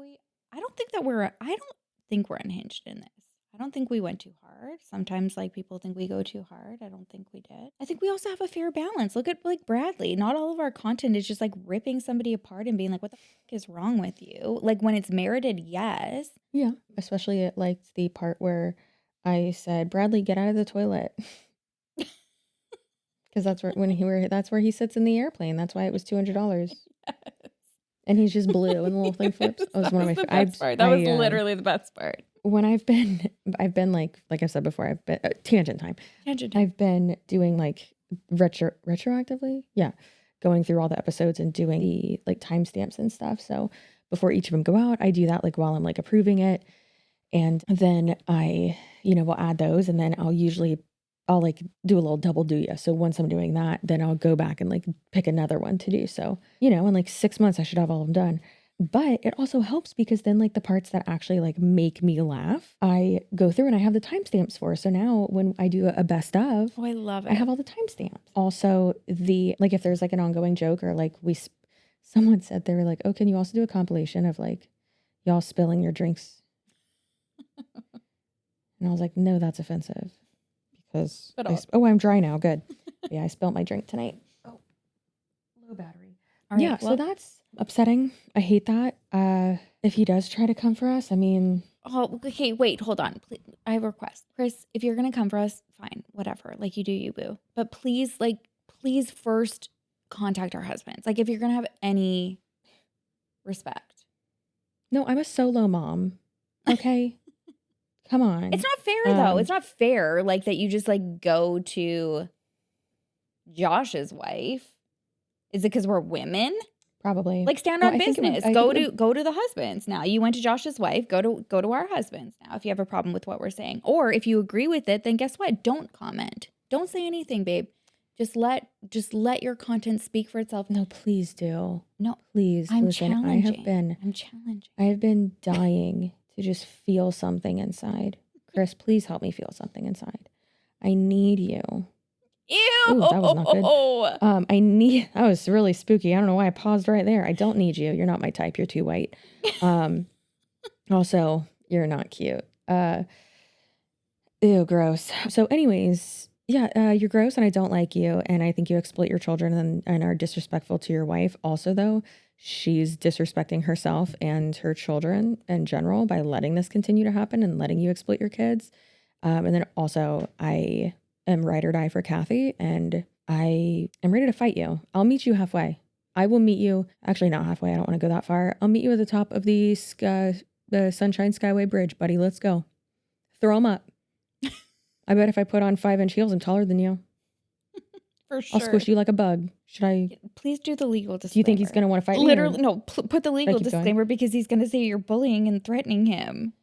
I don't think we're unhinged in this. I don't think we went too hard. Sometimes people think we go too hard. I don't think we did. I think we also have a fair balance. Look at Bradley. Not all of our content is just ripping somebody apart and being like, what the fuck is wrong with you? When it's merited, yes. Yeah. Especially at the part where I said, Bradley, get out of the toilet. Because that's where he sits in the airplane. That's why it was $200. Yes. And he's just blue and the little thing flips. That was one of my best part. That was literally the best part. When I've been like I said before, I've been tangent time. I've been doing retroactively. Yeah. Going through all the episodes and doing the timestamps and stuff. So before each of them go out, I do that while I'm approving it. And then I, will add those and then I'll do a little double do ya. So once I'm doing that, then I'll go back and pick another one to do. So, in 6 months, I should have all of them done. But it also helps because then the parts that actually make me laugh, I go through and I have the timestamps for. So now when I do a best of, I love it. I have all the timestamps. Also if there's an ongoing joke or someone said, they were like, oh, can you also do a compilation of y'all spilling your drinks? And I was like, no, that's offensive. Because I'm dry now. Good. Yeah, I spilled my drink tonight. Oh, low battery. All right, yeah, so that's upsetting. I hate that. If he does try to come for us, I mean. Oh, okay. Wait, hold on. Please, I have a request, Chris. If you're gonna come for us, fine, whatever. You do you, boo. But please, please first contact our husbands. If you're gonna have any respect. No, I'm a solo mom. Okay. Come on. It's not fair though. It's not fair that you just go to Josh's wife. Is it because we're women? Probably. Stand on business. Go to the husbands now. You went to Josh's wife. Go to our husbands now if you have a problem with what we're saying. Or if you agree with it, then guess what? Don't comment. Don't say anything, babe. Just let your content speak for itself. No, please do. No. Please. I'm listen, challenging. I'm challenging. I have been dying to just feel something inside. Chris, please help me feel something inside. I need you. Ew. Ooh, that was not good. That was really spooky. I don't know why I paused right there. I don't need you. You're not my type. You're too white. Also, you're not cute. Ew, gross. So anyways, yeah, you're gross and I don't like you. And I think you exploit your children and are disrespectful to your wife. Also, though, she's disrespecting herself and her children in general by letting this continue to happen and letting you exploit your kids. And then also, I am ride or die for Kathy and I am ready to fight you. I'll meet you halfway. I will meet you. Actually, not halfway. I don't want to go that far. I'll meet you at the top of the Sunshine Skyway Bridge, buddy. Let's go. Throw them up. I bet if I put on 5-inch heels, I'm taller than you. For sure. I'll squish you like a bug. Should I? Please do the legal disclaimer. Do you think he's going to want to fight Literally, me? no, put the legal disclaimer because he's going to say you're bullying and threatening him.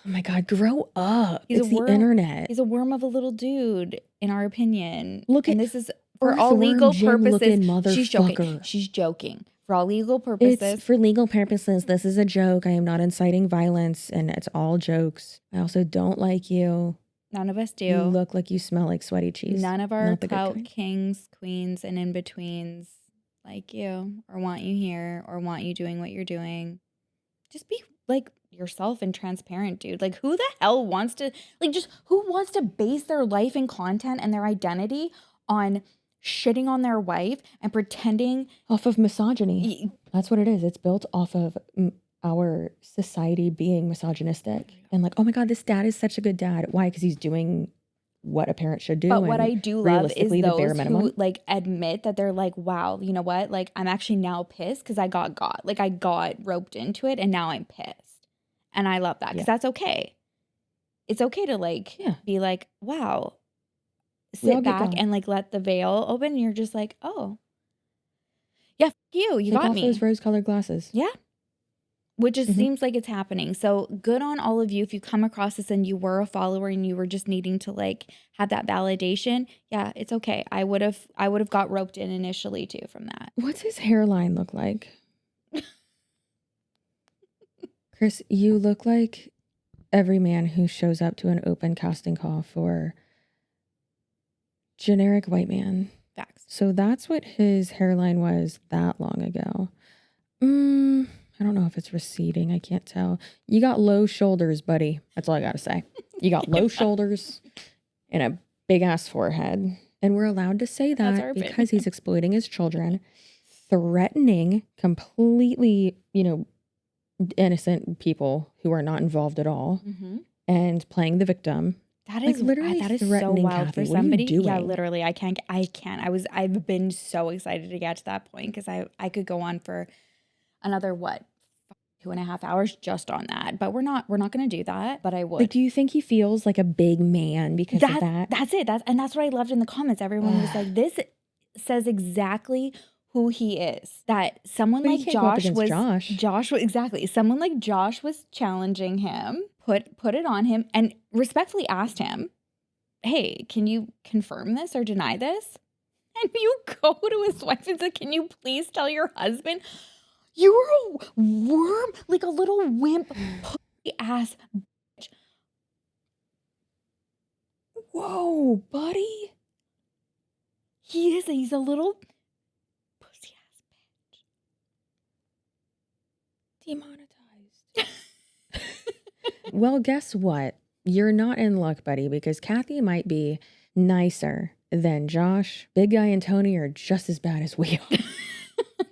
Oh my God, grow up. It's the internet. He's a worm of a little dude, in our opinion. And this is for all legal purposes. She's joking. She's joking. For all legal purposes. It's for legal purposes. This is a joke. I am not inciting violence and it's all jokes. I also don't like you. None of us do. You look like you smell like sweaty cheese. None of our clout kings, queens, and in-betweens like you or want you here or want you doing what you're doing. Just be like yourself and transparent, dude. Like who the hell wants to who wants to base their life and content and their identity on shitting on their wife and pretending off of misogyny? That's what it is. It's built off of our society being misogynistic and like, oh my God, this dad is such a good dad. Why? Because he's doing what a parent should do. But what I do love is those who like admit that they're like, wow, you know what? Like I'm actually now pissed because I got like I got roped into it and now I'm pissed. And I love that because that's okay. It's okay to like be like, wow, sit back and like let the veil open. And you're just like, oh, yeah, f you got me. Those rose-colored glasses. Yeah. Which just seems like it's happening. So good on all of you. If you come across this and you were a follower and you were just needing to like have that validation, yeah, it's okay. I would have got roped in initially too from that. What's his hairline look like? Chris, you look like every man who shows up to an open casting call for generic white man. Facts. So that's what his hairline was that long ago. I don't know if it's receding. I can't tell. You got low shoulders, buddy. That's all I got to say. You got low shoulders and a big ass forehead. And we're allowed to say that because he's exploiting his children, threatening completely, innocent people who are not involved at all and playing the victim. That is literally so wild Kathy. for somebody. What are you doing? Yeah, literally. I can't. I've been so excited to get to that point because I could go on for another 2.5 hours just on that, but we're not going to do that, but I would. Like, do you think he feels like a big man because of that? That's it. That's what I loved in the comments. Everyone was like, this says exactly who he is. That someone like Josh someone like Josh was challenging him, put it on him and respectfully asked him, hey, can you confirm this or deny this? And you go to his wife and say, can you please tell your husband? You were a worm, like a little wimp, pussy ass bitch. Whoa, buddy. He's a little pussy ass bitch. Demonetized. Well, guess what? You're not in luck, buddy, because Kathy might be nicer than Josh. Big Guy and Tony are just as bad as we are.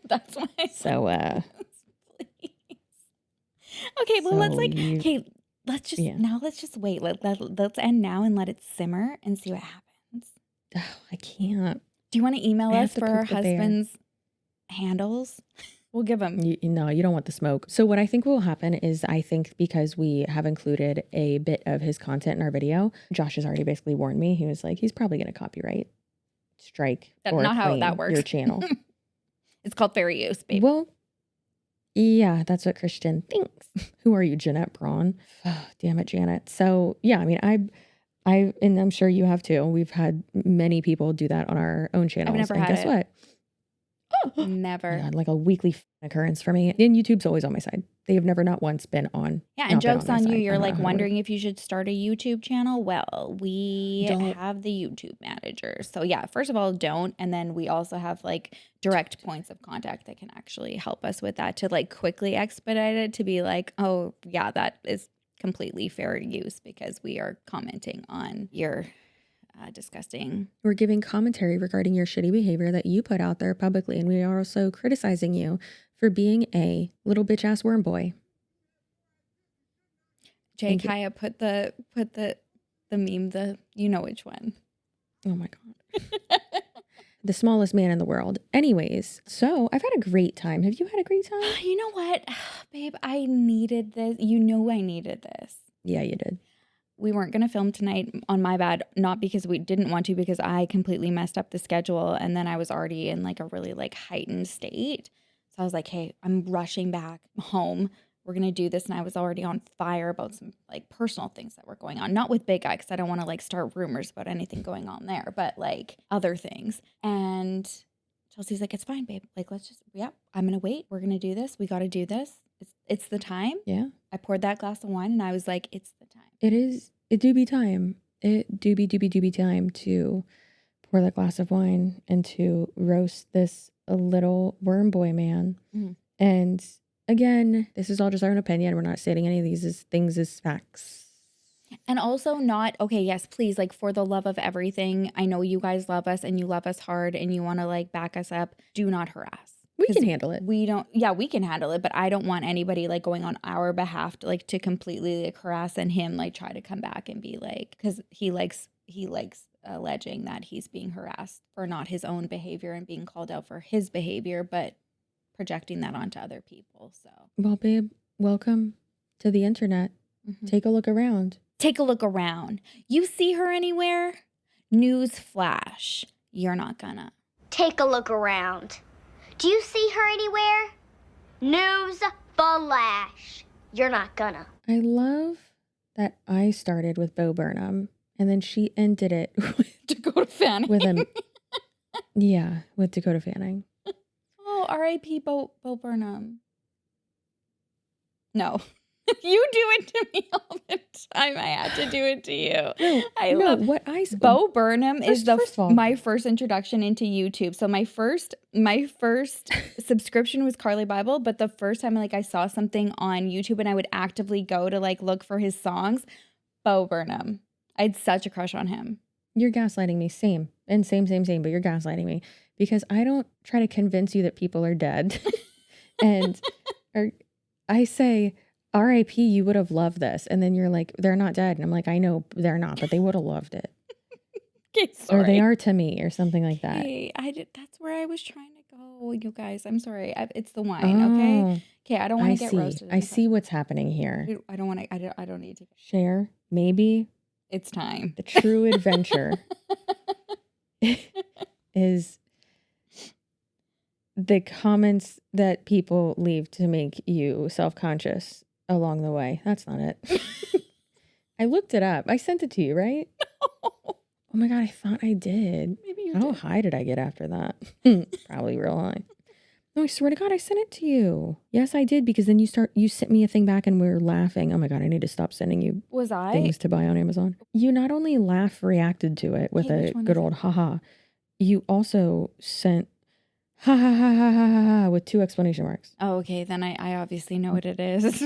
That's why. So, please. Okay, well, let's just wait. Let's end now and let it simmer and see what happens. Oh, I can't. Do you want to email us for our husband's handles? We'll give them. No, you don't want the smoke. So what I think will happen is I think because we have included a bit of his content in our video, Josh has already basically warned me. He was like, he's probably going to copyright strike or not how that works. Your channel. It's called fair use, baby. Well, yeah, that's what Christian thinks. Who are you, Jeanette Braun? Oh, damn it, Janet. So yeah, I mean, I, and I'm sure you have too. We've had many people do that on our own channels. I've never and had guess what? Never. God, like a weekly occurrence for me. And YouTube's always on my side. They have never not once been on. Yeah, and joke's on you. Side. You're like wondering if you should start a YouTube channel. Well, we have the YouTube manager. So yeah, first of all, don't. And then we also have like direct points of contact that can actually help us with that to like quickly expedite it, to be like, oh yeah, that is completely fair use because we are commenting on your disgusting. We're giving commentary regarding your shitty behavior that you put out there publicly. And we are also criticizing you for being a little bitch ass worm boy. Jay Kaya put the meme, you know which one. Oh my God. The smallest man in the world. Anyways, so I've had a great time. Have you had a great time? You know what, babe, I needed this. You know I needed this. Yeah, you did. We weren't going to film tonight on my bad, not because we didn't want to, because I completely messed up the schedule. And then I was already in like a really like heightened state. So I was like, hey, I'm rushing back home. We're going to do this. And I was already on fire about some like personal things that were going on. Not with Big Guy, because I don't want to like start rumors about anything going on there, but like other things. And Chelsea's like, it's fine, babe. Like, let's just, I'm going to wait. We're going to do this. We got to do this. It's the time. Yeah. I poured that glass of wine and I was like, it's the time. It is. It do be time. It do be time to pour that glass of wine and to roast this little worm boy man. Mm. And again, this is all just our own opinion. We're not stating any of these things as facts. And also not, okay, yes, please, like for the love of everything, I know you guys love us and you love us hard and you want to like back us up. Do not harass. We can handle it. We can handle it, but I don't want anybody like going on our behalf to like to completely like harass and him like try to come back and be like, because he likes alleging that he's being harassed for not his own behavior and being called out for his behavior, but projecting that onto other people. So, well, babe, welcome to the internet. Mm-hmm. Take a look around. Take a look around. You see her anywhere? News flash. You're not gonna. Take a look around. Do you see her anywhere? News flash. You're not gonna. I love that I started with Bo Burnham and then she ended it with Dakota Fanning. With Dakota Fanning. Oh, R.I.P. Bo Burnham. No. You do it to me all the time. I had to do it to you. Bo Burnham is my first introduction into YouTube. So my first subscription was Carly Bible, but the first time like I saw something on YouTube and I would actively go to like look for his songs, Bo Burnham. I had such a crush on him. You're gaslighting me. Same, but you're gaslighting me because I don't try to convince you that people are dead. I say, R.I.P. You would have loved this. And then you're like, they're not dead. And I'm like, I know they're not, but they would have loved it. Okay, sorry. Or they are to me or something like that. Hey, that's where I was trying to go, you guys. I'm sorry. It's the wine, okay? Okay, I don't want to get roasted. I see what's happening here. I don't want to, I don't need to. Share, maybe. It's time. The true adventure is the comments that people leave to make you self-conscious along the way. That's not it. I looked it up. I sent it to you, right? No. Oh my God, I thought I did. Maybe you did. How high did I get after that? Probably real high. No, I swear to God, I sent it to you. Yes, I did, because then you sent me a thing back and we were laughing. Oh my God, I need to stop sending you things to buy on Amazon. You not only reacted to it with a good old haha, you also sent ha ha ha ha ha ha ha with 2 exclamation marks. Oh, okay. Then I obviously know what it is.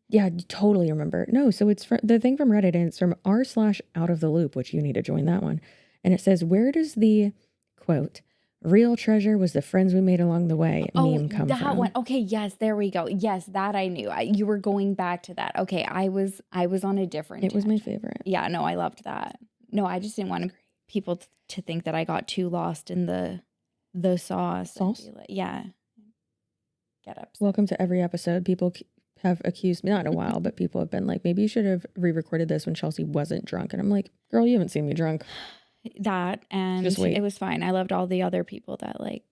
Yeah, you totally remember. No, so it's the thing from Reddit, and it's from r/outoftheloop, which you need to join that one. And it says, where does the quote, real treasure was the friends we made along the way meme come from? That one. Okay, yes, there we go. Yes, that I knew. You were going back to that. Okay, I was on a different. It was my favorite. Yeah, no, I loved that. No, I just didn't want people to think that I got too lost in the sauce. Yeah. Get up. Welcome to every episode. People have accused me, not in a while, but people have been like, maybe you should have re-recorded this when Chelsea wasn't drunk. And I'm like, girl, you haven't seen me drunk. That, and it was fine. I loved all the other people that like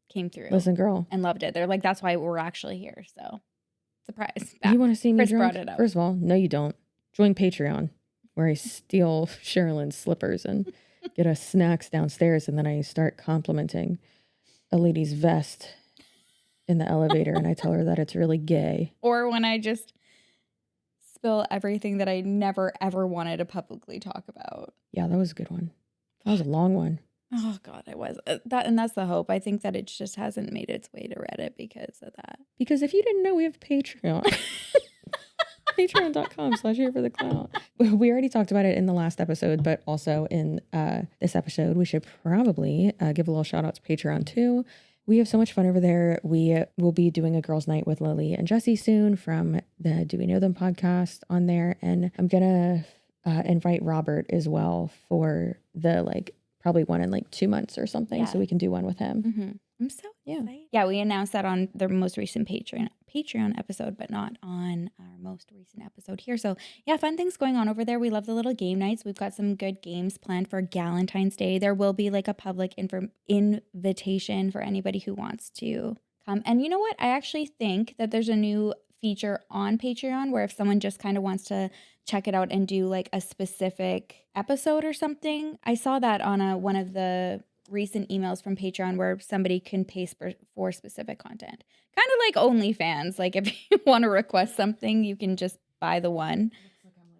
came through. Listen, girl. And loved it. They're like, that's why we're actually here. So, surprise. You want to see me Chris drunk? Brought it up. First of all, no, you don't. Join Patreon, where I steal Sherilyn's slippers and get us snacks downstairs, and then I start complimenting a lady's vest in the elevator and I tell her that it's really gay. Or when I just spill everything that I never ever wanted to publicly talk about. Yeah, that was a good one. That was a long one. Oh God, it was and that's the hope. I think that it just hasn't made its way to Reddit because of that. Because if you didn't know, we have Patreon. Patreon.com/herefortheclout. We already talked about it in the last episode, but also in this episode, we should probably give a little shout out to Patreon too. We have so much fun over there. We will be doing a girls' night with Lily and Jesse soon from the Do We Know Them podcast on there. And I'm going to invite Robert as well for the probably one in 2 months or something. So we can do one with him. Mm-hmm. I'm so excited. Yeah, we announced that on the most recent Patreon episode, but not on our most recent episode here. So yeah, fun things going on over there. We love the little game nights. We've got some good games planned for Galentine's Day. There will be a public invitation for anybody who wants to come. And you know what? I actually think that there's a new feature on Patreon where if someone just kind of wants to check it out and do a specific episode or something. I saw that on one of the recent emails from Patreon where somebody can pay for specific content. Kind of like OnlyFans. If you want to request something, you can just buy the one.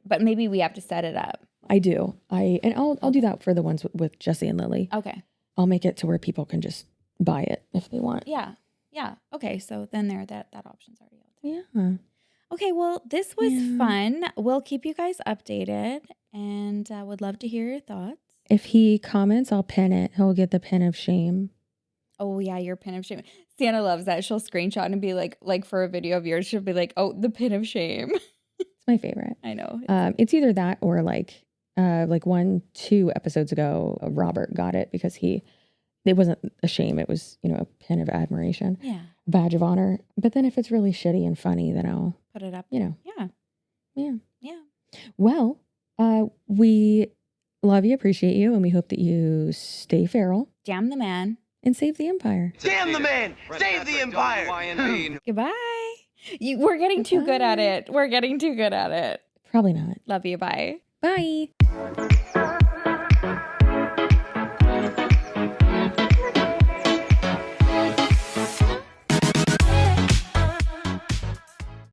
But maybe we have to set it up. I do. I'll do that for the ones with Jesse and Lily. Okay. I'll make it to where people can just buy it if they want. Yeah. Yeah. Okay. So then that option's already out there. Yeah. Okay. Well, this was fun. We'll keep you guys updated and would love to hear your thoughts. If he comments, I'll pin it. He'll get the pin of shame. Oh, yeah, your pin of shame. Sienna loves that. She'll screenshot and be like for a video of yours, she'll be like, oh, the pin of shame. It's my favorite. I know. It's either that or 2 episodes ago, Robert got it because it wasn't a shame. It was, a pin of admiration. Yeah. Badge of honor. But then if it's really shitty and funny, then I'll put it up. Yeah. Yeah. Well, we love you, appreciate you, and we hope that you stay feral. Damn the man. And save the empire. Damn the man! Save the empire! Goodbye. We're getting too good at it. We're getting too good at it. Probably not. Love you. Bye. Bye.